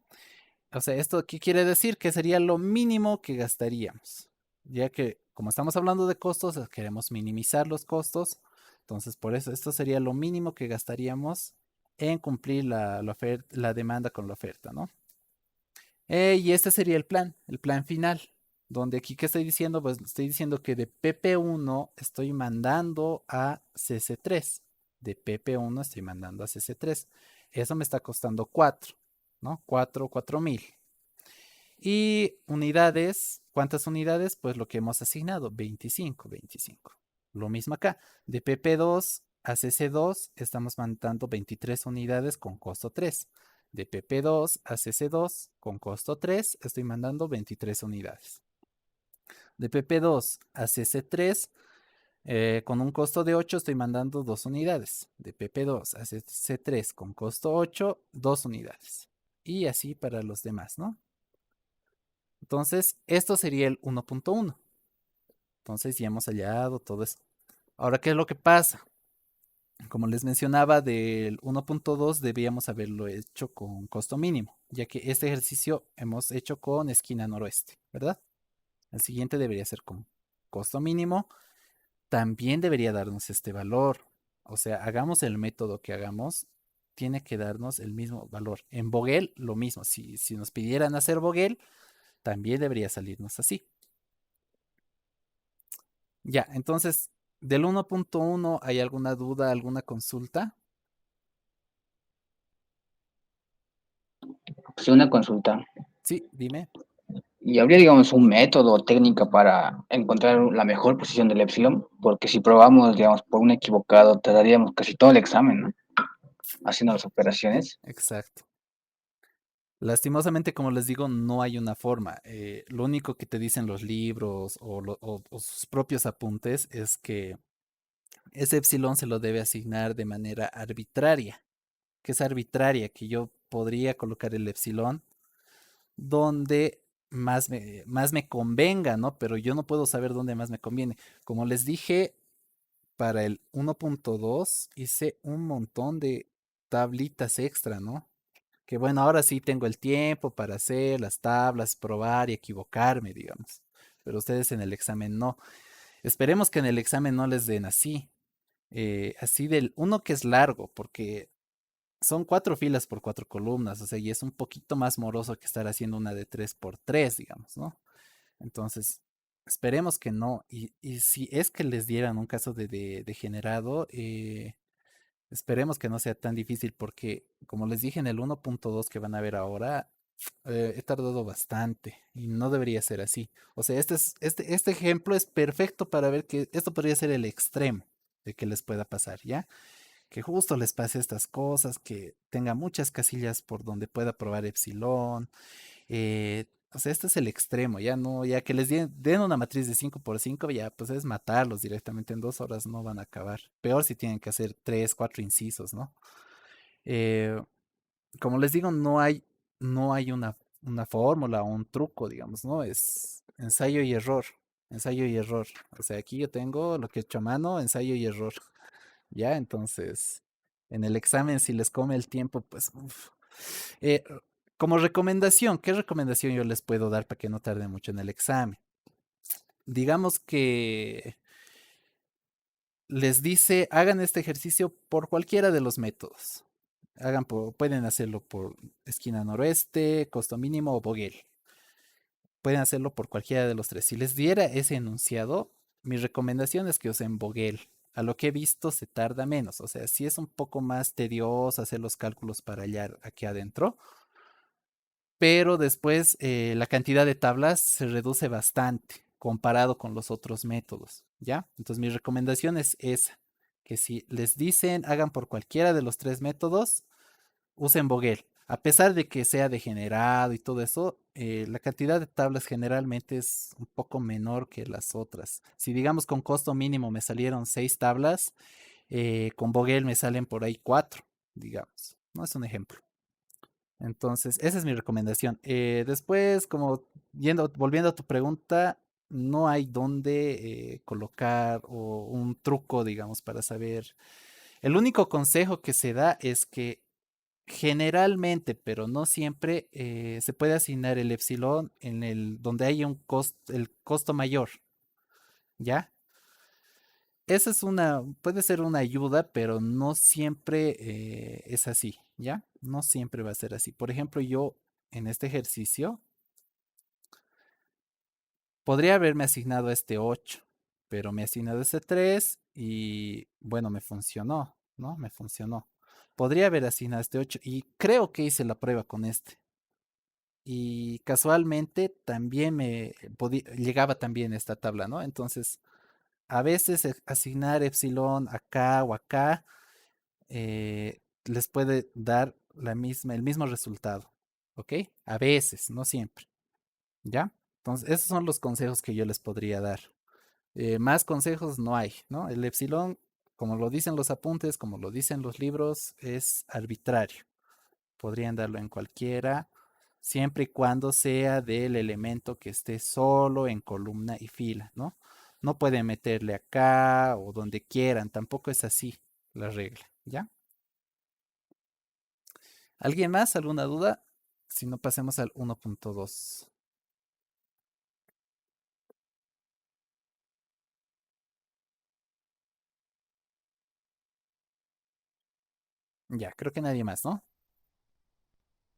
O sea, ¿esto qué quiere decir? Que sería lo mínimo que gastaríamos, ya que como estamos hablando de costos, queremos minimizar los costos, entonces por eso esto sería lo mínimo que gastaríamos en cumplir la demanda con la oferta, ¿no? Y este sería el plan final, donde aquí, ¿qué estoy diciendo? Pues estoy diciendo que de PP1 estoy mandando a CC3, de PP1 estoy mandando a CC3, eso me está costando 4, ¿no? 4.000. Y unidades, ¿cuántas unidades? Pues lo que hemos asignado, 25, 25. Lo mismo acá, de PP2 a CC2 estamos mandando 23 unidades con costo 3. De PP2 a CC2 con costo 3 estoy mandando 23 unidades. De PP2 a CC3 con un costo de 8 estoy mandando 2 unidades. De PP2 a CC3 con costo 8, 2 unidades. Y así para los demás, ¿no? Entonces, esto sería el 1.1. Entonces ya hemos hallado todo eso. Ahora, ¿qué es lo que pasa? Como les mencionaba, del 1.2 debíamos haberlo hecho con costo mínimo, ya que este ejercicio hemos hecho con esquina noroeste, ¿verdad? El siguiente debería ser con costo mínimo. También debería darnos este valor. O sea, hagamos el método que hagamos, tiene que darnos el mismo valor. En Vogel, lo mismo. Si nos pidieran hacer Vogel, también debería salirnos así. Ya, entonces, del 1.1, ¿hay alguna duda, alguna consulta? Pues una consulta. Sí, dime. ¿Y habría, digamos, un método o técnica para encontrar la mejor posición del epsilon? Porque si probamos, digamos, por un equivocado, tardaríamos casi todo el examen, ¿no? Haciendo las operaciones. Exacto. Lastimosamente, como les digo, no hay una forma. Lo único que te dicen los libros o sus propios apuntes es que ese epsilon se lo debe asignar de manera arbitraria. Que es arbitraria, que yo podría colocar el epsilon donde más me convenga, ¿no? Pero yo no puedo saber dónde más me conviene. Como les dije, para el 1.2 hice un montón de tablitas extra, ¿no? Que bueno, ahora sí tengo el tiempo para hacer las tablas, probar y equivocarme, digamos. Pero ustedes en el examen no. Esperemos que en el examen no les den así. Así del uno que es largo, porque son 4 filas por 4 columnas, o sea, y es un poquito más moroso que estar haciendo una de 3 por 3, digamos, ¿no? Entonces, esperemos que no. Y si es que les dieran un caso de generado, esperemos que no sea tan difícil porque, como les dije en el 1.2 que van a ver ahora, he tardado bastante y no debería ser así. O sea, este ejemplo es perfecto para ver que esto podría ser el extremo de que les pueda pasar, ¿ya? Que justo les pase estas cosas, que tenga muchas casillas por donde pueda probar epsilon. O sea, este es el extremo, ya no, ya que les den una matriz de 5 por 5 ya pues es matarlos directamente en 2 horas, no van a acabar. Peor si tienen que hacer 3, 4 incisos, ¿no? Eh, como les digo, no hay una fórmula o un truco, digamos, ¿no? Es ensayo y error, ensayo y error. O sea, aquí yo tengo lo que he hecho a mano, ensayo y error. Ya, entonces, en el examen, si les come el tiempo, pues, uf. Eh, como recomendación, ¿qué recomendación yo les puedo dar para que no tarden mucho en el examen? Digamos que les dice, hagan este ejercicio por cualquiera de los métodos. Pueden hacerlo por esquina noroeste, costo mínimo o Vogel. Pueden hacerlo por cualquiera de los tres. Si les diera ese enunciado, mi recomendación es que usen Vogel. A lo que he visto se tarda menos. O sea, sí es un poco más tedioso hacer los cálculos para hallar aquí adentro, pero después la cantidad de tablas se reduce bastante comparado con los otros métodos, ¿ya? Entonces mi recomendación es esa, que si les dicen hagan por cualquiera de los tres métodos, usen Vogel. A pesar de que sea degenerado y todo eso, la cantidad de tablas generalmente es un poco menor que las otras. Si digamos con costo mínimo me salieron 6 tablas, con Vogel me salen por ahí 4, digamos. No es un ejemplo. Entonces, esa es mi recomendación. Después, volviendo a tu pregunta, no hay dónde colocar o un truco, digamos, para saber. El único consejo que se da es que generalmente, pero no siempre, se puede asignar el epsilon en el donde hay el costo mayor, ¿ya? Esa puede ser una ayuda, pero no siempre es así, ¿ya? No siempre va a ser así. Por ejemplo, yo en este ejercicio podría haberme asignado este 8, pero me he asignado este 3 y bueno, me funcionó, ¿no? Me funcionó. Podría haber asignado este 8 y creo que hice la prueba con este. Y casualmente también llegaba también esta tabla, ¿no? Entonces, a veces asignar epsilon acá o acá les puede dar el mismo resultado. ¿Ok? A veces, no siempre. ¿Ya? Entonces, esos son los consejos que yo les podría dar. Más consejos no hay, ¿no? El epsilon, como lo dicen los apuntes, como lo dicen los libros, es arbitrario. Podrían darlo en cualquiera, siempre y cuando sea del elemento que esté solo en columna y fila, ¿no? No pueden meterle acá o donde quieran, tampoco es así la regla, ¿ya? ¿Alguien más? ¿Alguna duda? Si no, pasemos al 1.2. Ya, creo que nadie más, ¿no?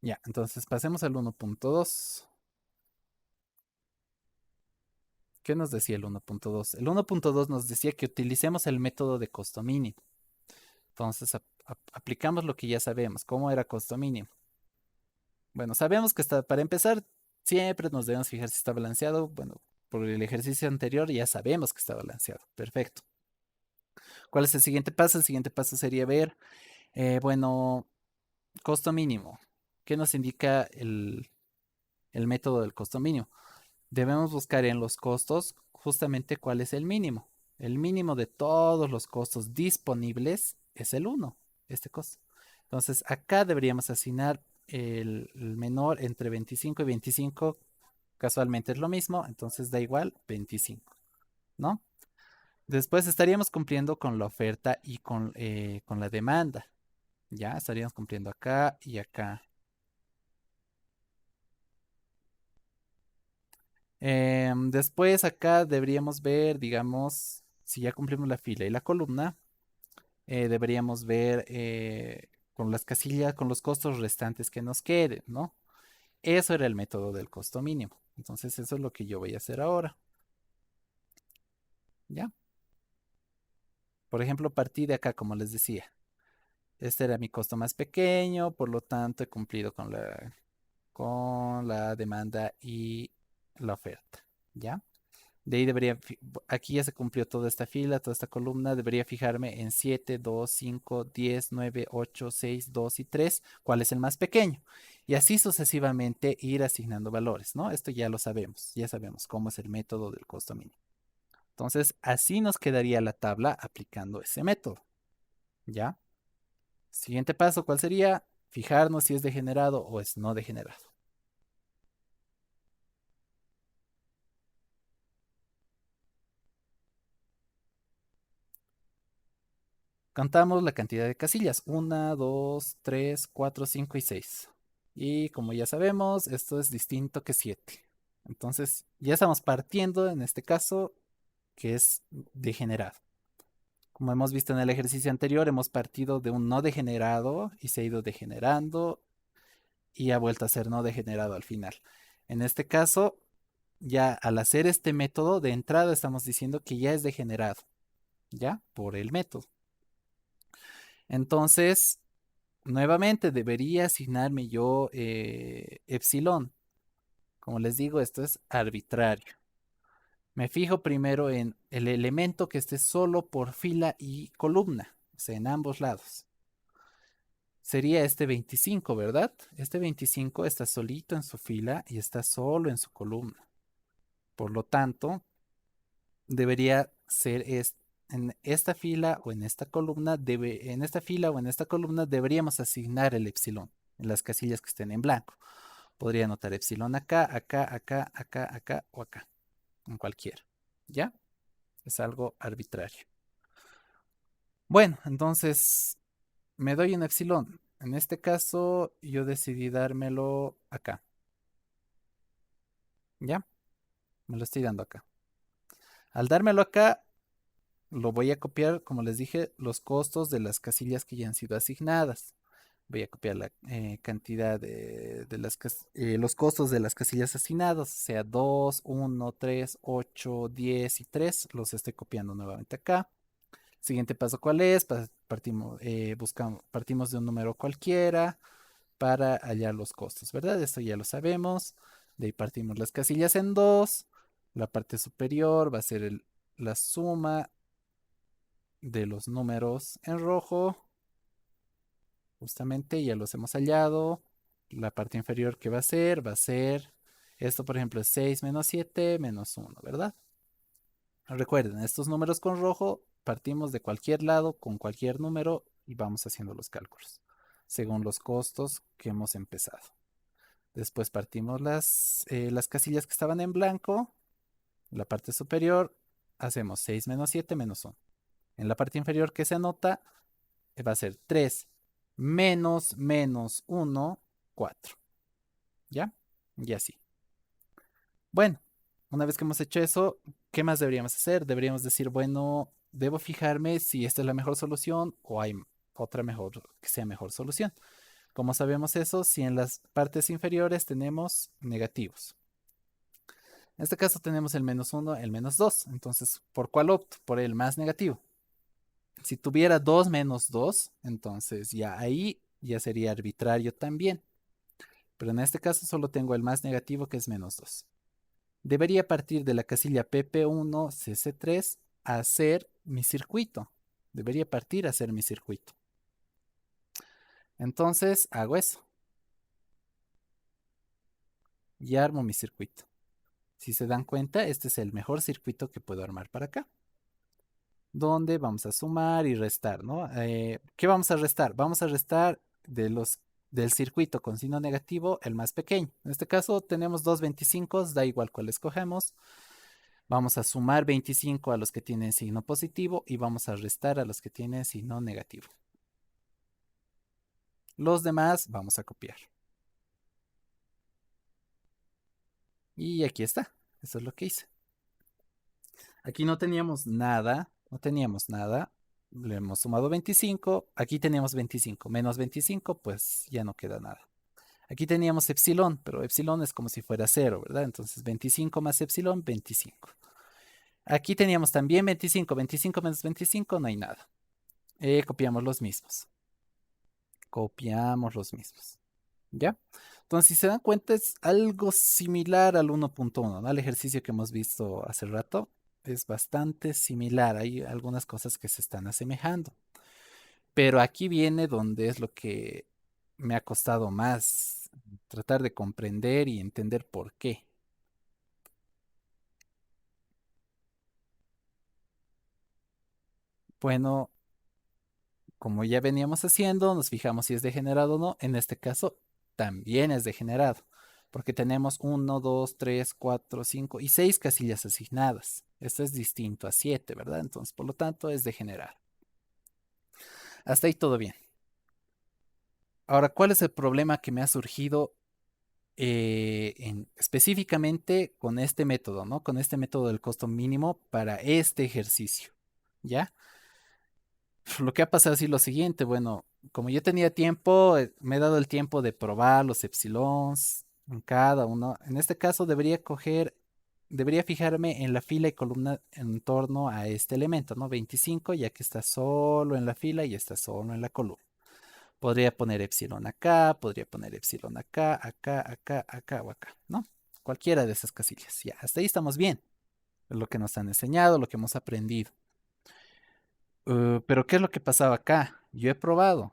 Ya, entonces pasemos al 1.2. ¿Qué nos decía el 1.2? El 1.2 nos decía que utilicemos el método de costo mínimo. Entonces aplicamos lo que ya sabemos. ¿Cómo era costo mínimo? Bueno, sabemos que está, para empezar, siempre nos debemos fijar si está balanceado. Bueno, por el ejercicio anterior ya sabemos que está balanceado. Perfecto. ¿Cuál es el siguiente paso? El siguiente paso sería ver, bueno, costo mínimo. ¿Qué nos indica el método del costo mínimo? Debemos buscar en los costos justamente cuál es el mínimo. El mínimo de todos los costos disponibles es el uno, este costo. Entonces, acá deberíamos asignar el menor entre 25 y 25. Casualmente es lo mismo, entonces da igual 25, ¿no? Después estaríamos cumpliendo con la oferta y con la demanda. Ya estaríamos cumpliendo acá y acá. Después acá deberíamos ver, digamos, si ya cumplimos la fila y la columna, deberíamos ver con las casillas, con los costos restantes que nos queden, ¿no? Eso era el método del costo mínimo. Entonces eso es lo que yo voy a hacer ahora, ¿ya? Por ejemplo, partí de acá, como les decía. Este era mi costo más pequeño, por lo tanto he cumplido con la demanda y la oferta, ¿ya? De ahí aquí ya se cumplió toda esta fila, toda esta columna, debería fijarme en 7, 2, 5, 10, 9, 8, 6, 2 y 3, cuál es el más pequeño. Y así sucesivamente ir asignando valores, ¿no? Esto ya lo sabemos, ya sabemos cómo es el método del costo mínimo. Entonces, así nos quedaría la tabla aplicando ese método, ¿ya? Siguiente paso, ¿cuál sería? Fijarnos si es degenerado o es no degenerado. Contamos la cantidad de casillas. 1, 2, 3, 4, 5 y 6. Y como ya sabemos, esto es distinto que 7. Entonces, ya estamos partiendo, en este caso, que es degenerado. Como hemos visto en el ejercicio anterior, hemos partido de un no degenerado y se ha ido degenerando y ha vuelto a ser no degenerado al final. En este caso, ya al hacer este método, de entrada estamos diciendo que ya es degenerado, ¿ya? Por el método. Entonces, nuevamente debería asignarme yo epsilon. Como les digo, esto es arbitrario. Me fijo primero en el elemento que esté solo por fila y columna, o sea, en ambos lados. Sería este 25, ¿verdad? Este 25 está solito en su fila y está solo en su columna. Por lo tanto, debería ser en esta fila o en esta columna, en esta fila o en esta columna deberíamos asignar el epsilon en las casillas que estén en blanco. Podría anotar epsilon acá, acá, acá, acá, acá o acá, en cualquiera. ¿Ya? Es algo arbitrario. Bueno, entonces me doy un epsilon. En este caso, yo decidí dármelo acá. ¿Ya? Me lo estoy dando acá. Al dármelo acá, lo voy a copiar, como les dije, los costos de las casillas que ya han sido asignadas. Voy a copiar la cantidad los costos de las casillas asignadas, o sea 2, 1, 3, 8, 10 y 3. Los estoy copiando nuevamente acá. Siguiente paso, ¿cuál es? Partimos de un número cualquiera para hallar los costos, ¿verdad? Esto ya lo sabemos. De ahí partimos las casillas en dos. La parte superior va a ser la suma de los números en rojo Justamente ya los hemos hallado. La parte inferior que va a ser, esto por ejemplo es 6 menos 7 menos 1, ¿verdad? Recuerden, estos números con rojo partimos de cualquier lado con cualquier número y vamos haciendo los cálculos según los costos que hemos empezado. Después partimos las casillas que estaban en blanco. En la parte superior hacemos 6 menos 7 menos 1. En la parte inferior que se anota va a ser 3 menos 1, 4. ¿Ya? Y así. Bueno, una vez que hemos hecho eso, ¿qué más deberíamos hacer? Deberíamos decir, bueno, debo fijarme si esta es la mejor solución o hay otra mejor que sea mejor solución. ¿Cómo sabemos eso? Si en las partes inferiores tenemos negativos. En este caso tenemos el menos 1, el menos 2. Entonces, ¿por cuál opto? Por el más negativo. Si tuviera 2 menos 2, entonces ya ahí ya sería arbitrario también. Pero en este caso solo tengo el más negativo que es menos 2. Debería partir de la casilla PP1 CC3 a hacer mi circuito. Debería partir a hacer mi circuito. Entonces hago eso y armo mi circuito. Si se dan cuenta, este es el mejor circuito que puedo armar para acá. Donde vamos a sumar y restar, ¿no? ¿Qué vamos a restar? Vamos a restar del circuito con signo negativo el más pequeño. En este caso tenemos dos 25, da igual cuál escogemos. Vamos a sumar 25 a los que tienen signo positivo y vamos a restar a los que tienen signo negativo. Los demás vamos a copiar. Y aquí está. Eso es lo que hice. Aquí no teníamos nada. No teníamos nada. Le hemos sumado 25. Aquí teníamos 25. Menos 25, pues ya no queda nada. Aquí teníamos epsilon, pero epsilon es como si fuera cero, ¿verdad? Entonces 25 más epsilon, 25. Aquí teníamos también 25. 25 menos 25, no hay nada. Copiamos los mismos. Copiamos los mismos. ¿Ya? Entonces, si se dan cuenta, es algo similar al 1.1, ¿no? Al ejercicio que hemos visto hace rato. Es bastante similar. Hay algunas cosas que se están asemejando. Pero aquí viene donde es lo que me ha costado más tratar de comprender y entender por qué. Bueno, como ya veníamos haciendo, nos fijamos si es degenerado o no. En este caso, también es degenerado, porque tenemos 1, 2, 3, 4, 5 y 6 casillas asignadas. Esto es distinto a 7, ¿verdad? Entonces, por lo tanto, es degenerado. Hasta ahí todo bien. Ahora, ¿cuál es el problema que me ha surgido específicamente con este método, ¿no? Con este método del costo mínimo para este ejercicio, ¿ya? Lo que ha pasado es lo siguiente, bueno, como yo tenía tiempo, me he dado el tiempo de probar los epsilons en cada uno. En este caso debería fijarme en la fila y columna en torno a este elemento, ¿no? 25, ya que está solo en la fila y está solo en la columna. Podría poner epsilon acá, podría poner epsilon acá, acá, acá, acá o acá, ¿no? Cualquiera de esas casillas. Ya, hasta ahí estamos bien. Es lo que nos han enseñado, lo que hemos aprendido. Pero ¿qué es lo que pasaba acá? Yo he probado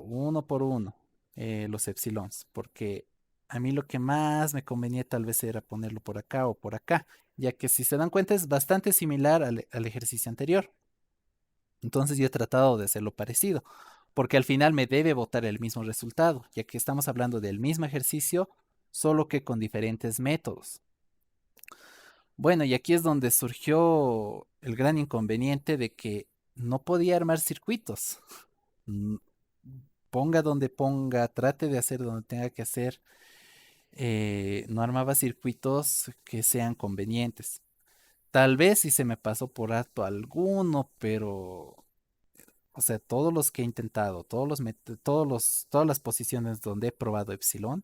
uno por uno los epsilons, porque a mí lo que más me convenía tal vez era ponerlo por acá o por acá, ya que si se dan cuenta es bastante similar al ejercicio anterior. Entonces yo he tratado de hacerlo parecido, porque al final me debe botar el mismo resultado, ya que estamos hablando del mismo ejercicio, solo que con diferentes métodos. Bueno, y aquí es donde surgió el gran inconveniente de que no podía armar circuitos. Mm, Ponga donde ponga, trate de hacer donde tenga que hacer, no armaba circuitos que sean convenientes. Tal vez si se me pasó por alto alguno, pero, o sea, todos los que he intentado, todas las posiciones donde he probado Epsilon,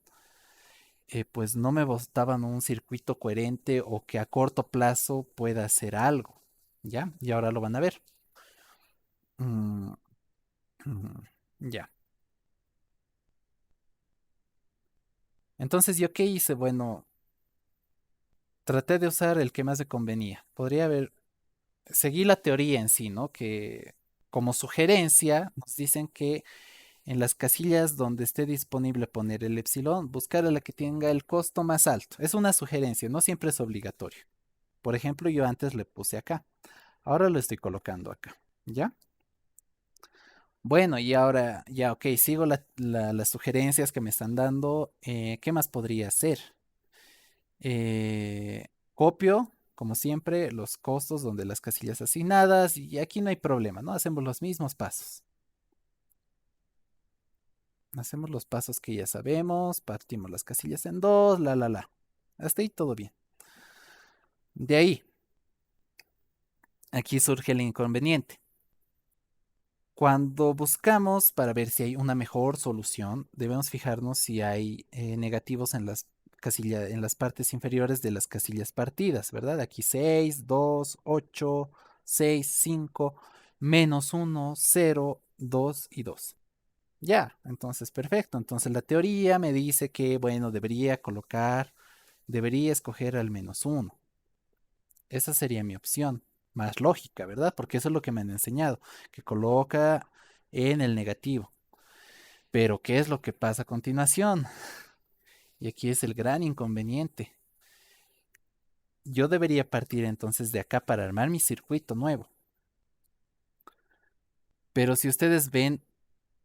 pues no me botaban un circuito coherente o que a corto plazo pueda hacer algo. ¿Ya? Y ahora lo van a ver. Mm, ujú, ya. Entonces, ¿yo qué hice? Bueno, traté de usar el que más me convenía. Seguí la teoría en sí, ¿no? Que como sugerencia nos dicen que En las casillas donde esté disponible poner el epsilon, buscar a la que tenga el costo más alto. Es una sugerencia, no siempre es obligatorio. Por ejemplo, yo antes le puse acá. Ahora lo estoy colocando acá. ¿Ya? Bueno, y ahora ya, ok, sigo las sugerencias que me están dando. ¿Qué más podría hacer? Copio, como siempre, los costos donde las casillas asignadas y aquí no hay problema, ¿no? Hacemos los mismos pasos. Hacemos los pasos que ya sabemos, partimos las casillas en dos, la. Hasta ahí todo bien. De ahí, aquí surge el inconveniente. Cuando buscamos para ver si hay una mejor solución, debemos fijarnos si hay negativos en las casillas, en las partes inferiores de las casillas partidas, ¿verdad? Aquí 6, 2, 8, 6, 5, menos 1, 0, 2 y 2. Ya, entonces perfecto. Entonces la teoría me dice que, bueno, debería escoger al menos 1. Esa sería mi opción más lógica, ¿verdad? Porque eso es lo que me han enseñado, que coloca en el negativo. Pero ¿qué es lo que pasa a continuación? Y aquí es el gran inconveniente. Yo debería partir entonces de acá para armar mi circuito nuevo. Pero si ustedes ven,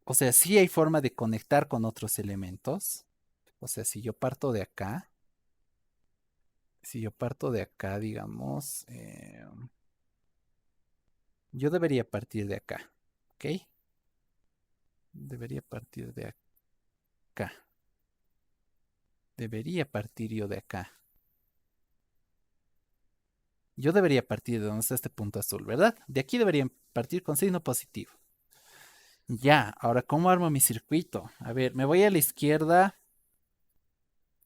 o sea, sí hay forma de conectar con otros elementos. O sea, si yo parto de acá, digamos, yo debería partir de acá, ¿ok? Debería partir de acá. Debería partir yo de acá. Yo debería partir de donde está este punto azul, ¿verdad? De aquí debería partir con signo positivo. Ya, ahora, ¿cómo armo mi circuito? A ver, me voy a la izquierda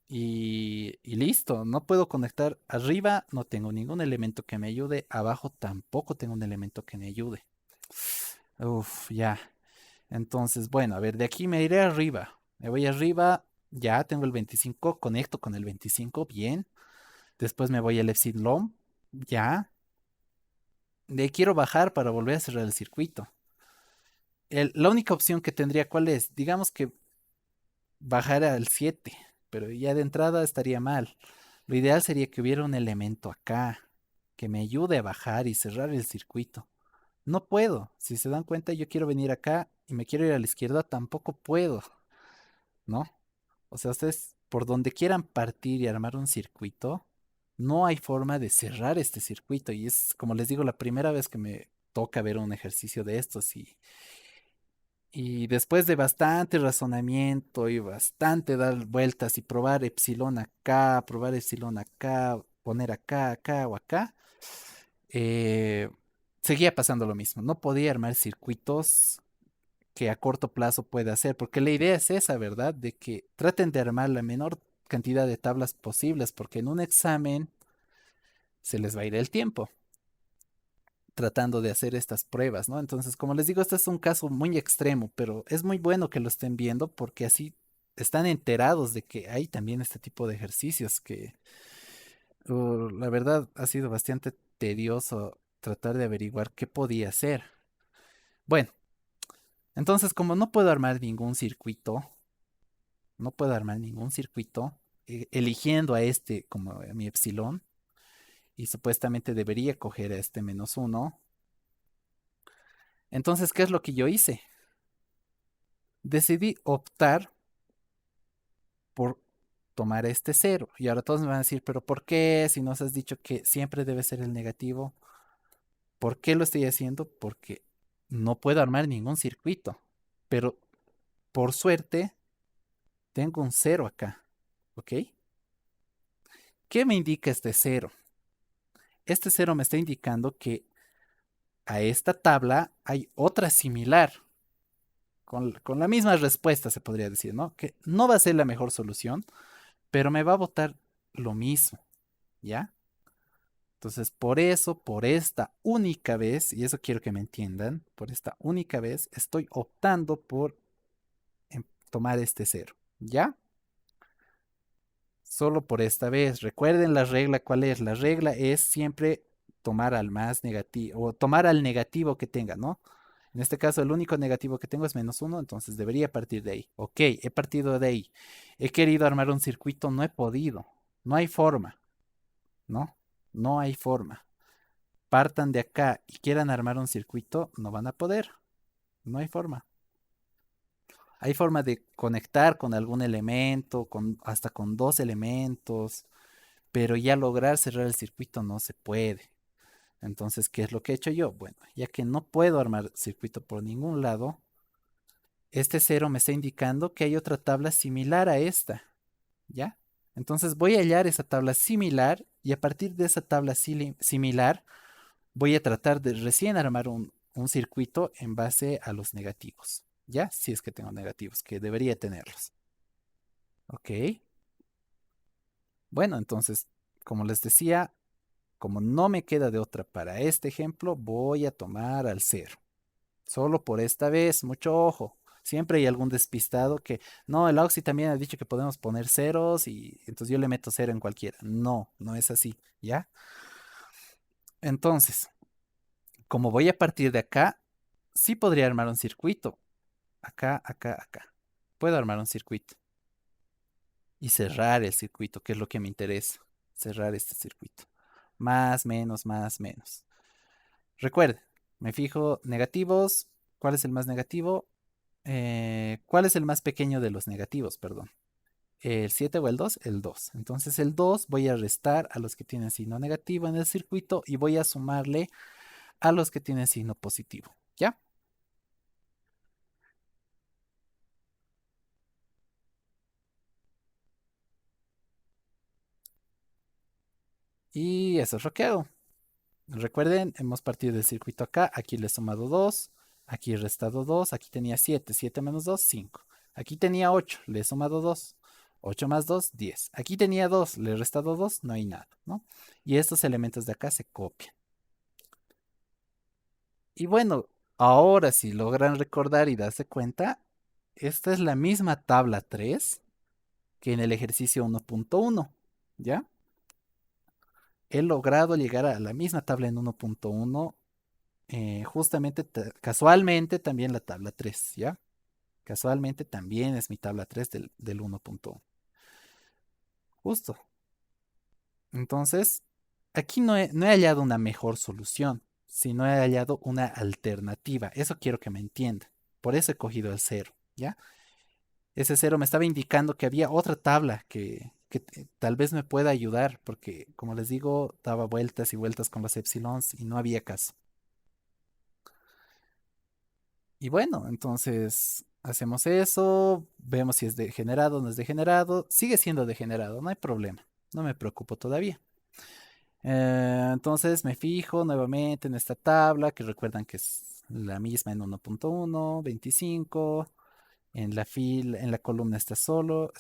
y listo. No puedo conectar arriba, no tengo ningún elemento que me ayude. Abajo tampoco tengo un elemento que me ayude. Uf, ya. Entonces, bueno, a ver, de aquí me iré arriba. Me voy arriba, ya tengo el 25, conecto con el 25, bien. Después me voy al epsilon, ya. De ahí quiero bajar para volver a cerrar el circuito. La única opción que tendría, ¿cuál es? Digamos que bajar al 7, pero ya de entrada estaría mal. Lo ideal sería que hubiera un elemento acá que me ayude a bajar y cerrar el circuito. No puedo. Si se dan cuenta, yo quiero venir acá y me quiero ir a la izquierda, tampoco puedo, ¿no? O sea, ustedes por donde quieran partir y armar un circuito, no hay forma de cerrar este circuito. Y es, como les digo, la primera vez que me toca ver un ejercicio de estos y después de bastante razonamiento y bastante dar vueltas y probar epsilon acá, poner acá, acá o acá, eh, seguía pasando lo mismo. No podía armar circuitos que a corto plazo pueda hacer, porque la idea es esa, ¿verdad? De que traten de armar la menor cantidad de tablas posibles, porque en un examen se les va a ir el tiempo tratando de hacer estas pruebas, ¿no? Entonces, como les digo, este es un caso muy extremo, pero es muy bueno que lo estén viendo porque así están enterados de que hay también este tipo de ejercicios que la verdad ha sido bastante tedioso tratar de averiguar qué podía hacer. Bueno, entonces como no puedo armar ningún circuito, no puedo armar ningún circuito, eligiendo a este como a mi epsilon, y supuestamente debería coger a este menos uno. Entonces, ¿qué es lo que yo hice? Decidí optar por tomar este cero. Y ahora todos me van a decir, pero ¿por qué? Si nos has dicho que siempre debe ser el negativo, ¿por qué lo estoy haciendo? Porque no puedo armar ningún circuito. Pero por suerte, tengo un cero acá. ¿Ok? ¿Qué me indica este cero? Este cero me está indicando que a esta tabla hay otra similar, con la misma respuesta, se podría decir, ¿no? Que no va a ser la mejor solución, pero me va a votar lo mismo, ¿ya? Entonces, por eso, por esta única vez, y eso quiero que me entiendan, por esta única vez estoy optando por tomar este cero, ¿ya? Solo por esta vez. Recuerden la regla, ¿cuál es? La regla es siempre tomar al más negativo, o tomar al negativo que tenga, ¿no? En este caso, el único negativo que tengo es -1, entonces debería partir de ahí. Ok, he partido de ahí. He querido armar un circuito, no he podido. No hay forma, ¿no? No hay forma. Partan de acá y quieran armar un circuito, no van a poder. No hay forma. Hay forma de conectar con algún elemento, hasta con dos elementos, pero ya lograr cerrar el circuito no se puede. Entonces, ¿qué es lo que he hecho yo? Bueno, ya que no puedo armar circuito por ningún lado, este cero me está indicando que hay otra tabla similar a esta, ¿ya? Entonces voy a hallar esa tabla similar y a partir de esa tabla similar voy a tratar de recién armar un circuito en base a los negativos, ¿ya? Si es que tengo negativos, que debería tenerlos. Ok. Bueno, entonces, como les decía, como no me queda de otra para este ejemplo, voy a tomar al cero. Solo por esta vez, mucho ojo. Siempre hay algún despistado que, no, el Auxi también ha dicho que podemos poner ceros y entonces yo le meto cero en cualquiera. No, no es así, ¿ya? Entonces, como voy a partir de acá, sí podría armar un circuito. Acá, acá, acá. Puedo armar un circuito y cerrar el circuito, que es lo que me interesa. Cerrar este circuito. Más, menos, más, menos. Recuerde, me fijo negativos. ¿Cuál es el más negativo? ¿Cuál es el más pequeño de los negativos? Perdón. ¿El 7 o el 2? El 2. Entonces el 2 voy a restar a los que tienen signo negativo en el circuito y voy a sumarle a los que tienen signo positivo. ¿Ya? Y eso es lo que hago. Recuerden, hemos partido del circuito acá. Aquí le he sumado 2. Aquí he restado 2. Aquí tenía 7. 7 menos 2, 5. Aquí tenía 8. Le he sumado 2. 8 más 2, 10. Aquí tenía 2. Le he restado 2. No hay nada, ¿no? Y estos elementos de acá se copian. Y bueno, ahora si logran recordar y darse cuenta, esta es la misma tabla 3 que en el ejercicio 1.1, ¿ya? He logrado llegar a la misma tabla en 1.1, justamente, casualmente también la tabla 3, ¿ya? Casualmente también es mi tabla 3 del 1.1. Justo. Entonces, aquí no he hallado una mejor solución, sino he hallado una alternativa. Eso quiero que me entienda. Por eso he cogido el cero, ¿ya? Ese cero me estaba indicando que había otra tabla que tal vez me pueda ayudar, porque como les digo, daba vueltas y vueltas con los epsilons y no había caso. Y bueno, entonces hacemos eso, vemos si es degenerado o no es degenerado. Sigue siendo degenerado, no hay problema, no me preocupo todavía. Entonces me fijo nuevamente en esta tabla, que recuerdan que es la misma en 1.1, 25. En la columna está solo.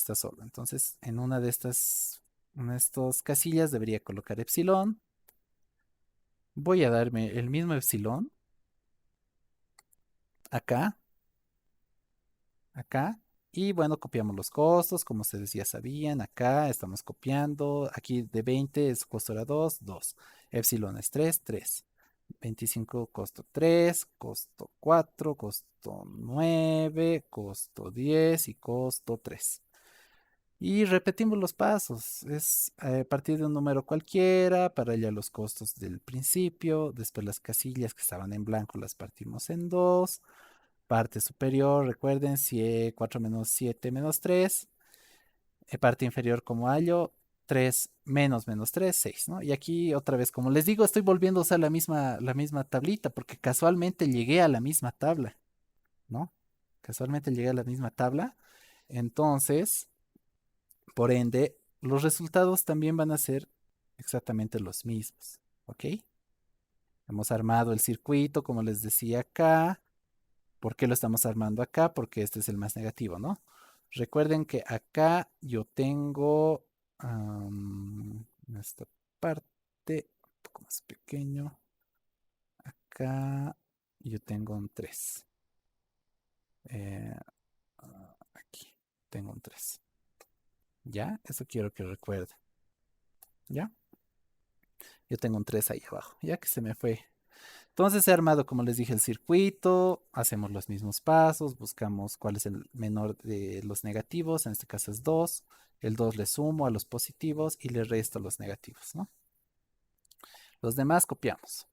Entonces, en una de estas casillas debería colocar epsilon. Voy a darme el mismo epsilon acá, acá. Y bueno, copiamos los costos, como ustedes ya sabían. Acá estamos copiando. Aquí de 20 es costo era 2, 2. Epsilon es 3, 3. 25 costo 3, costo 4, costo 9, costo 10 y costo 3. Y repetimos los pasos. Es a partir de un número cualquiera para hallar los costos del principio. Después las casillas que estaban en blanco las partimos en dos. Parte superior, recuerden, 4 menos 7 menos 3. Parte inferior como hallo, 3 menos menos 3 6, ¿no? Y aquí otra vez, como les digo, estoy volviendo a usar la misma tablita porque casualmente llegué a la misma tabla, ¿no? Casualmente llegué a la misma tabla. Entonces, por ende, los resultados también van a ser exactamente los mismos, ¿ok? Hemos armado el circuito, como les decía acá. ¿Por qué lo estamos armando acá? Porque este es el más negativo, ¿no? Recuerden que acá yo tengo esta parte un poco más pequeño. Acá yo tengo un 3. Aquí tengo un 3. ¿Ya? Eso quiero que recuerden. ¿Ya? Yo tengo un 3 ahí abajo. Ya que se me fue. Entonces he armado, como les dije, el circuito, hacemos los mismos pasos, buscamos cuál es el menor de los negativos, en este caso es 2. El 2 le sumo a los positivos y le resto a los negativos, ¿no? Los demás copiamos.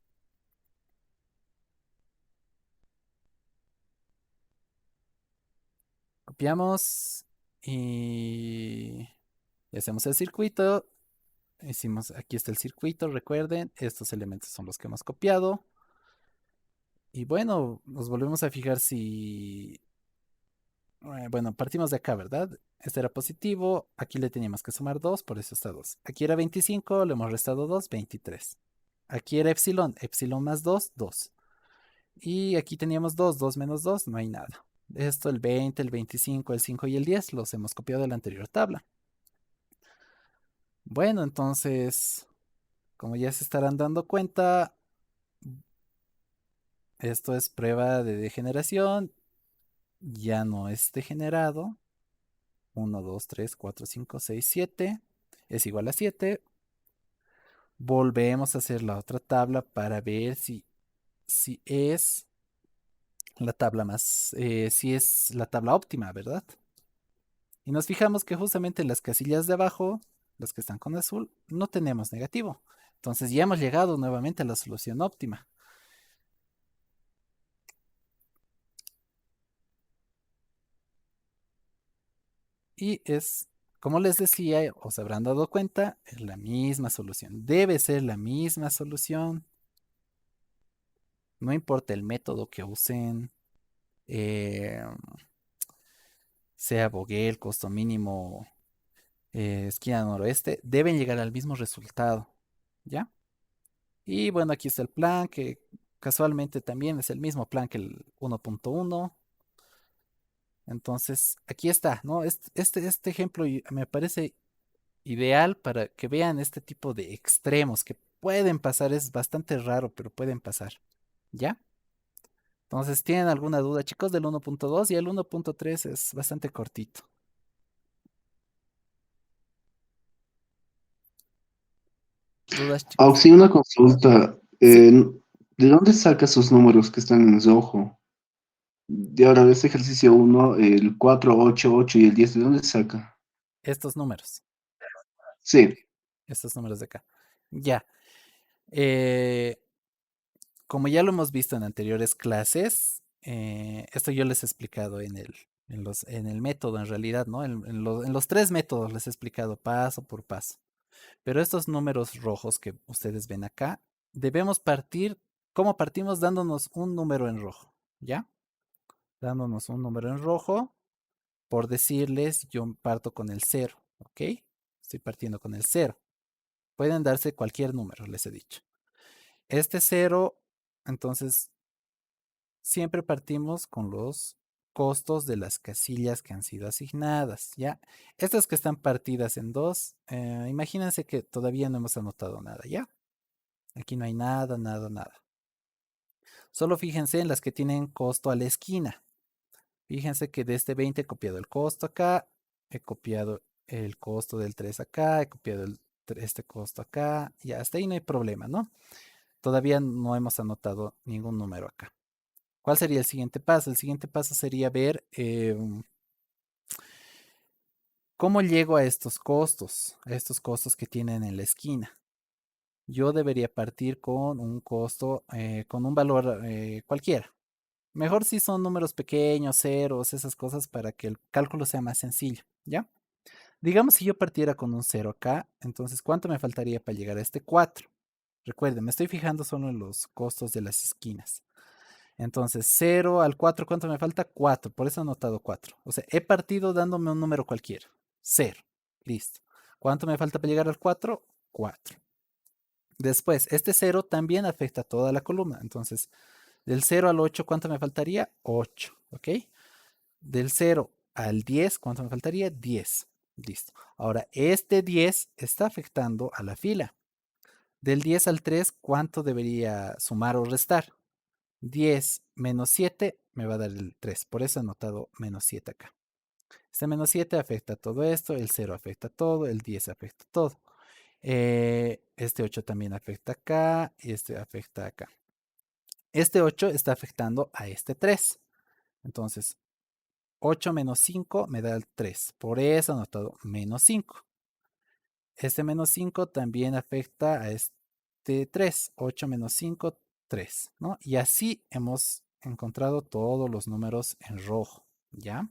Copiamos y hacemos el circuito. Hicimos, aquí está el circuito, recuerden, estos elementos son los que hemos copiado. Y bueno, nos volvemos a fijar si bueno, partimos de acá, ¿verdad? Este era positivo, aquí le teníamos que sumar 2, por eso está 2. Aquí era 25, le hemos restado 2, 23. Aquí era epsilon, epsilon más 2, 2. Y aquí teníamos 2, 2 menos 2, no hay nada. Esto, el 20, el 25, el 5 y el 10 los hemos copiado de la anterior tabla. Bueno, entonces, como ya se estarán dando cuenta, esto es prueba de degeneración, ya no es degenerado. 1, 2, 3, 4, 5, 6, 7 es igual a 7. Volvemos a hacer la otra tabla para ver si es la tabla más, si es la tabla óptima, ¿verdad? Y nos fijamos que justamente en las casillas de abajo, las que están con azul, no tenemos negativo. Entonces ya hemos llegado nuevamente a la solución óptima. Y es, como les decía, os habrán dado cuenta, es la misma solución. Debe ser la misma solución. No importa el método que usen, eh, sea Vogel, costo mínimo, esquina noroeste, deben llegar al mismo resultado, ¿ya? Y bueno, aquí está el plan, que casualmente también es el mismo plan que el 1.1. Entonces, aquí está, ¿no? Este ejemplo me parece ideal para que vean este tipo de extremos que pueden pasar, es bastante raro, pero pueden pasar, ¿ya? Entonces, ¿tienen alguna duda, chicos, del 1.2? Y el 1.3 es bastante cortito. ¿Dudas, chicos? Sí, una consulta. Sí, ¿De dónde saca sus números que están en rojo? De ahora, de este ejercicio uno, el 4, 8, 8 y el 10, ¿de dónde saca? estos números, Sí, estos números de acá. Ya. eh, Como ya lo hemos visto en anteriores clases, esto yo les he explicado en el método, en realidad, ¿no? En los tres métodos les he explicado paso por paso. Pero estos números rojos que ustedes ven acá, debemos partir, ¿cómo partimos? Dándonos un número en rojo, ¿ya? Dándonos un número en rojo, por decirles, yo parto con el cero, ¿ok? Estoy partiendo con el cero. Pueden darse cualquier número, les he dicho. Este cero, entonces, siempre partimos con los costos de las casillas que han sido asignadas, ¿ya? Estas que están partidas en dos, imagínense que todavía no hemos anotado nada, ¿ya? Aquí no hay nada, nada, nada. Solo fíjense en las que tienen costo a la esquina. Fíjense que de este 20 he copiado el costo acá, he copiado el costo del 3 acá, he copiado este costo acá, y hasta ahí no hay problema, ¿no? Todavía no hemos anotado ningún número acá. ¿Cuál sería el siguiente paso? El siguiente paso sería ver cómo llego a estos costos que tienen en la esquina. Yo debería partir con un costo, con un valor cualquiera. Mejor si son números pequeños, ceros, esas cosas para que el cálculo sea más sencillo, ¿ya? Digamos si yo partiera con un cero acá, entonces ¿cuánto me faltaría para llegar a este 4? Recuerden, me estoy fijando solo en los costos de las esquinas. Entonces, 0 al 4, ¿cuánto me falta? 4, por eso he anotado 4. O sea, he partido dándome un número cualquiera. 0. Listo. ¿Cuánto me falta para llegar al 4? 4. Después, este 0 también afecta a toda la columna. Entonces, del 0 al 8, ¿cuánto me faltaría? 8. ¿Ok? Del 0 al 10, ¿cuánto me faltaría? 10. Listo. Ahora, este 10 está afectando a la fila. Del 10 al 3, ¿cuánto debería sumar o restar? 10 menos 7 me va a dar el 3. Por eso he anotado menos 7 acá. Este menos 7 afecta a todo esto, el 0 afecta a todo, el 10 afecta a todo. Este 8 también afecta acá y este afecta acá. Este 8 está afectando a este 3. Entonces, 8 menos 5 me da el 3. Por eso anotado menos 5. Este menos 5 también afecta a este 3. 8 menos 5, 3, ¿no? Y así hemos encontrado todos los números en rojo, ¿ya?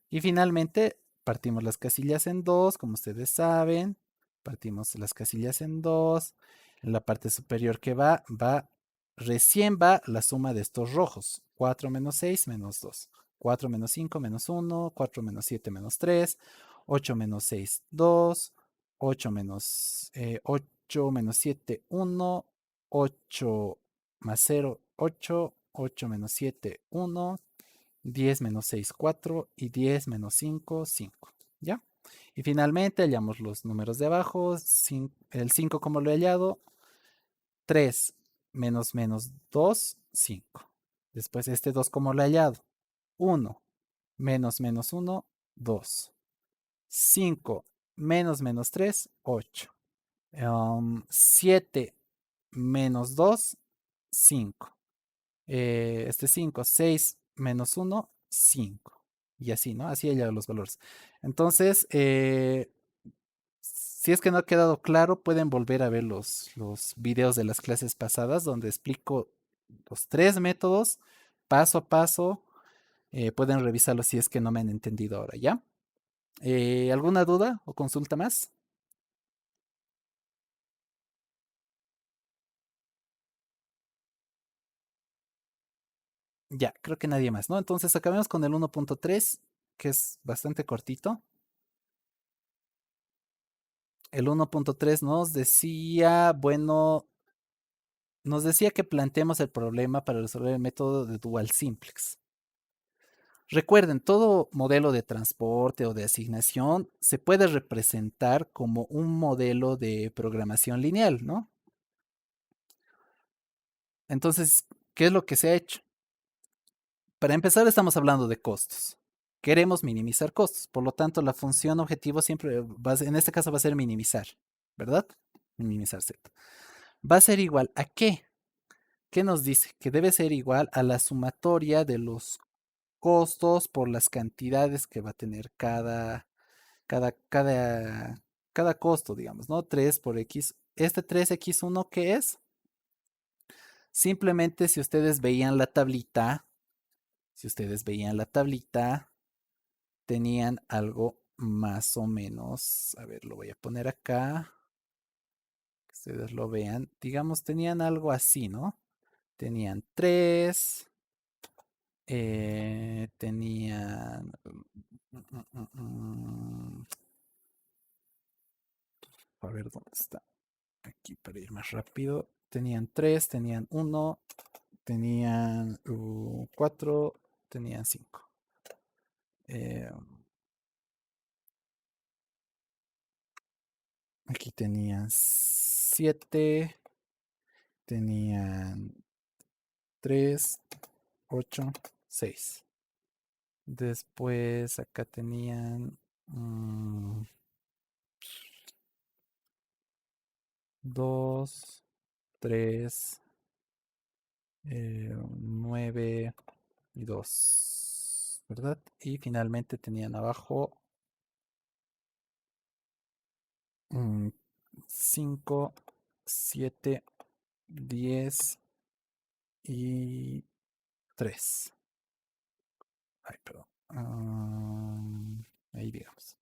Y finalmente partimos las casillas en 2, como ustedes saben. Partimos las casillas en 2. En la parte superior que recién va la suma de estos rojos. 4 menos 6 menos 2. 4 menos 5 menos 1. 4 menos 7 menos 3. 8 menos 6, 2. 8 menos 7, 1. 8 más 0, 8. 8 menos 7, 1. 10 menos 6, 4 y 10 menos 5, 5. ¿Ya? Y finalmente hallamos los números de abajo. El 5 como lo he hallado. 3 menos menos 2, 5. Después este 2 como lo he hallado. 1 menos menos 1, 2. 5 menos menos 3, 8. 7 menos 2, 5. Este 5, 6 menos 1, 5. Y así, ¿no? Así ya los valores. Entonces, si es que no ha quedado claro, pueden volver a ver los videos de las clases pasadas donde explico los 3 métodos paso a paso. Pueden revisarlo si es que no me han entendido ahora, ¿ya? ¿Alguna duda o consulta más? Ya, creo que nadie más, ¿no? Entonces acabemos con el 1.3, que es bastante cortito. El 1.3 nos decía, bueno, nos decía que planteemos el problema para resolver el método de dual simplex. Recuerden, todo modelo de transporte o de asignación se puede representar como un modelo de programación lineal, ¿no? Entonces, ¿qué es lo que se ha hecho? Para empezar, estamos hablando de costos. Queremos minimizar costos, por lo tanto, la función objetivo siempre en este caso va a ser minimizar, ¿verdad? Minimizar Z. Va a ser igual a qué? ¿Qué nos dice? Que debe ser igual a la sumatoria de los costos por las cantidades que va a tener cada, cada, cada costo, digamos, ¿no? 3 por X. Este 3x1, ¿qué es? Simplemente si ustedes veían la tablita, tenían algo más o menos, a ver, lo voy a poner acá, que ustedes lo vean, digamos, tenían algo así, ¿no? Tenían 3, tenían... a ver dónde está. Aquí para ir más rápido. Tenían 3, tenían 1, tenían 4, tenían 5. Aquí tenían 7, tenían 3, 8, 6. Después acá tenían 2, 3, 9 y 2, ¿verdad? Y finalmente tenían abajo 5, 7, 10 y 3. Ay, perdón. Ahí digamos.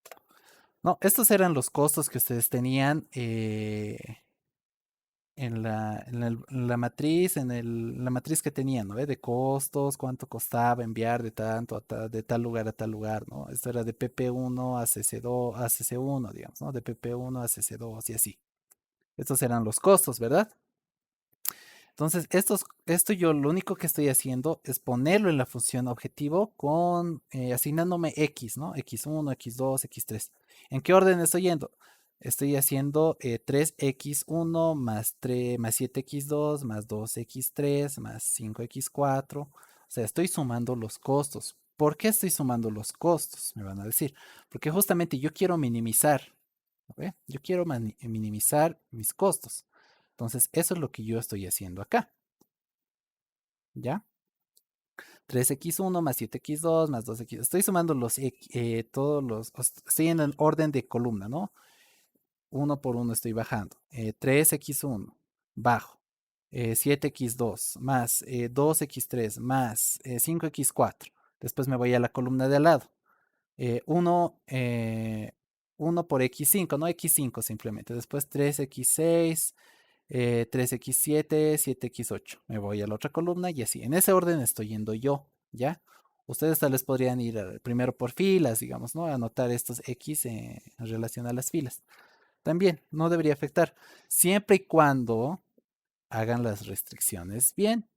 No, estos eran los costos que ustedes tenían en la matriz, la matriz que tenían, ¿no? De costos, cuánto costaba enviar de tanto de tal lugar a tal lugar, ¿no? Esto era de PP1 a CC2, a CC1, digamos, ¿no? De PP1 a CC2 y así. Estos eran los costos, ¿verdad? Entonces, esto yo lo único que estoy haciendo es ponerlo en la función objetivo asignándome X, ¿no? X1, X2, X3. ¿En qué orden estoy yendo? Estoy haciendo 3x1 más 3, más 7x2 más 2x3 más 5x4. O sea, estoy sumando los costos. ¿Por qué estoy sumando los costos? Me van a decir. Porque justamente yo quiero minimizar. ¿Ok? Yo quiero minimizar mis costos. Entonces, eso es lo que yo estoy haciendo acá. ¿ya? 3x1 más 7x2 más 2x. Estoy sumando todos los, estoy en el orden de columna, ¿no? Uno por uno estoy bajando. 3x1 bajo. 7x2 más 2x3 más 5x4. Después me voy a la columna de al lado. 1 por x5, no x5 simplemente. Después 3x6, 3x7, 7x8. Me voy a la otra columna y así. En ese orden estoy yendo yo, ¿ya? Ustedes tal vez podrían ir primero por filas, digamos, ¿no? Anotar estos x en relación a las filas. También no debería afectar, siempre y cuando hagan las restricciones bien,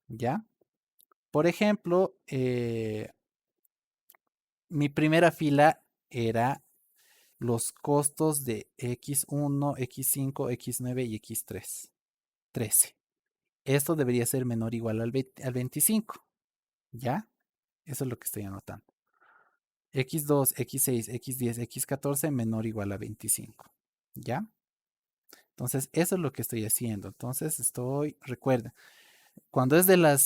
¿ya? Por ejemplo, mi primera fila era los costos de x1, x5, x9 y x3. 13. Esto debería ser menor o igual al 25, ¿ya? Eso es lo que estoy anotando. x2, x6, x10, x14 menor o igual a 25, ¿ya? Entonces, eso es lo que estoy haciendo. Entonces, recuerda, cuando es de la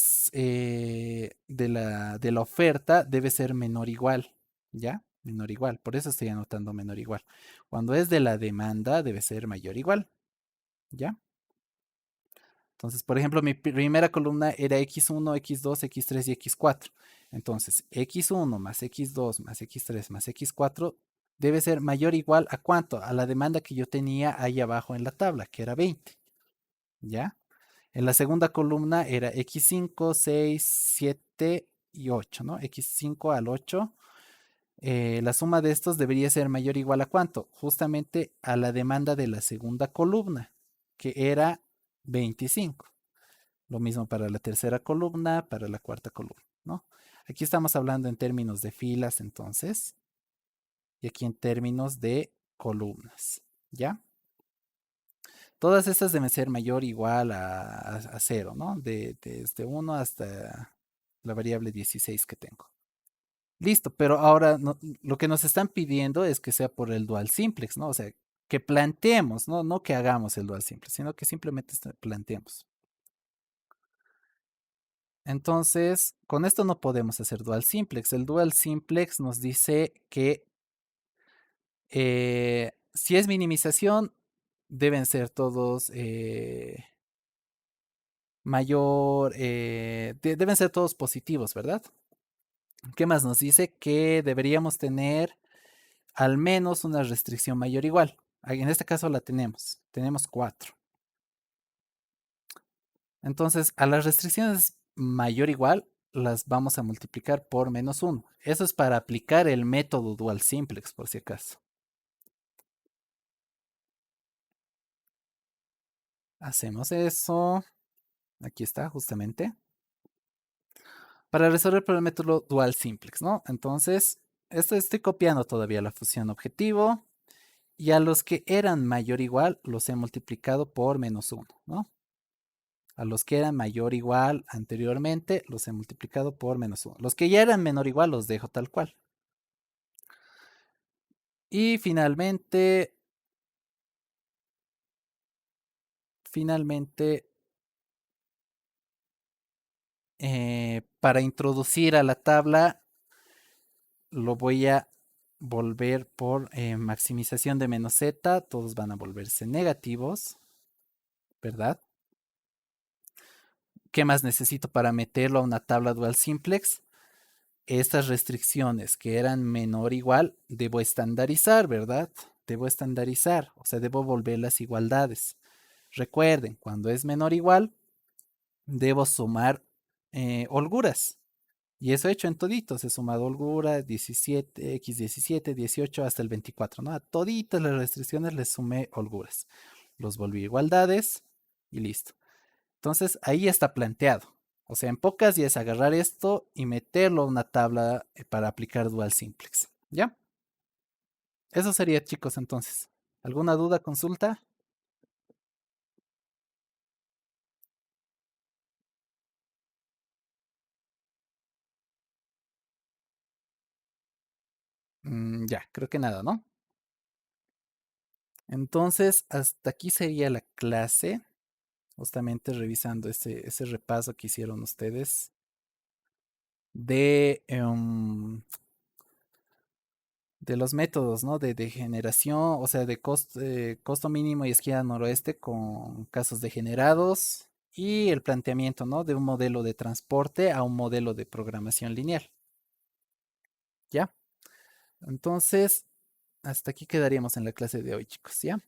oferta, debe ser menor o igual, ¿ya? Menor o igual. Por eso estoy anotando menor o igual. Cuando es de la demanda, debe ser mayor o igual, ¿ya? Entonces, por ejemplo, mi primera columna era x1, x2, x3 y x4. Entonces, x1 más x2 más x3 más x4 debe ser mayor o igual a cuánto? A la demanda que yo tenía ahí abajo en la tabla, que era 20. ¿Ya? En la segunda columna era x5, 6, 7 y 8, ¿no? x5 al 8. La suma de estos debería ser mayor o igual a cuánto? Justamente a la demanda de la segunda columna, que era 25. Lo mismo para la tercera columna, para la cuarta columna, ¿no? Aquí estamos hablando en términos de filas, entonces, y aquí en términos de columnas, ¿ya? Todas estas deben ser mayor o igual a 0, ¿no? Desde 1 hasta la variable 16 que tengo. Listo, pero ahora lo que nos están pidiendo es que sea por el dual simplex, ¿no? O sea, que planteemos, ¿no? No que hagamos el dual simplex, sino que simplemente planteemos. Entonces, con esto no podemos hacer dual simplex. El dual simplex nos dice que si es minimización, deben ser todos deben ser todos positivos, ¿verdad? ¿Qué más nos dice? Que deberíamos tener al menos una restricción mayor o igual. En este caso la tenemos 4. Entonces, a las restricciones mayor o igual las vamos a multiplicar por -1. Eso es para aplicar el método dual simplex, por si acaso. Hacemos eso. Aquí está, justamente. Para resolver por el método dual simplex, ¿no? Entonces, esto estoy copiando todavía la función objetivo. Y a los que eran mayor o igual, los he multiplicado por -1, ¿no? A los que eran mayor o igual anteriormente, los he multiplicado por -1. Los que ya eran menor o igual, los dejo tal cual. Y finalmente, para introducir a la tabla, lo voy a volver por maximización de -z. Todos van a volverse negativos, ¿verdad? ¿Qué más necesito para meterlo a una tabla dual simplex? Estas restricciones que eran menor o igual, debo estandarizar, ¿verdad? Debo estandarizar, o sea, debo volver las igualdades. Recuerden, cuando es menor o igual, debo sumar holguras. Y eso he hecho en toditos. He sumado holguras, 17, x17, 18 hasta el 24, ¿no? A toditas las restricciones les sumé holguras. Los volví igualdades y listo. Entonces ahí está planteado. O sea, en pocas ya es agarrar esto y meterlo a una tabla para aplicar dual simplex. ¿Ya? Eso sería, chicos, entonces. ¿Alguna duda, consulta? Ya, creo que nada, ¿no? Entonces, hasta aquí sería la clase. justamente revisando ese repaso que hicieron ustedes de, de los métodos, ¿no? De generación, o sea, de costo mínimo y esquina noroeste con casos degenerados y el planteamiento, ¿no? De un modelo de transporte a un modelo de programación lineal. ¿Ya? Entonces, hasta aquí quedaríamos en la clase de hoy, chicos, ¿ya?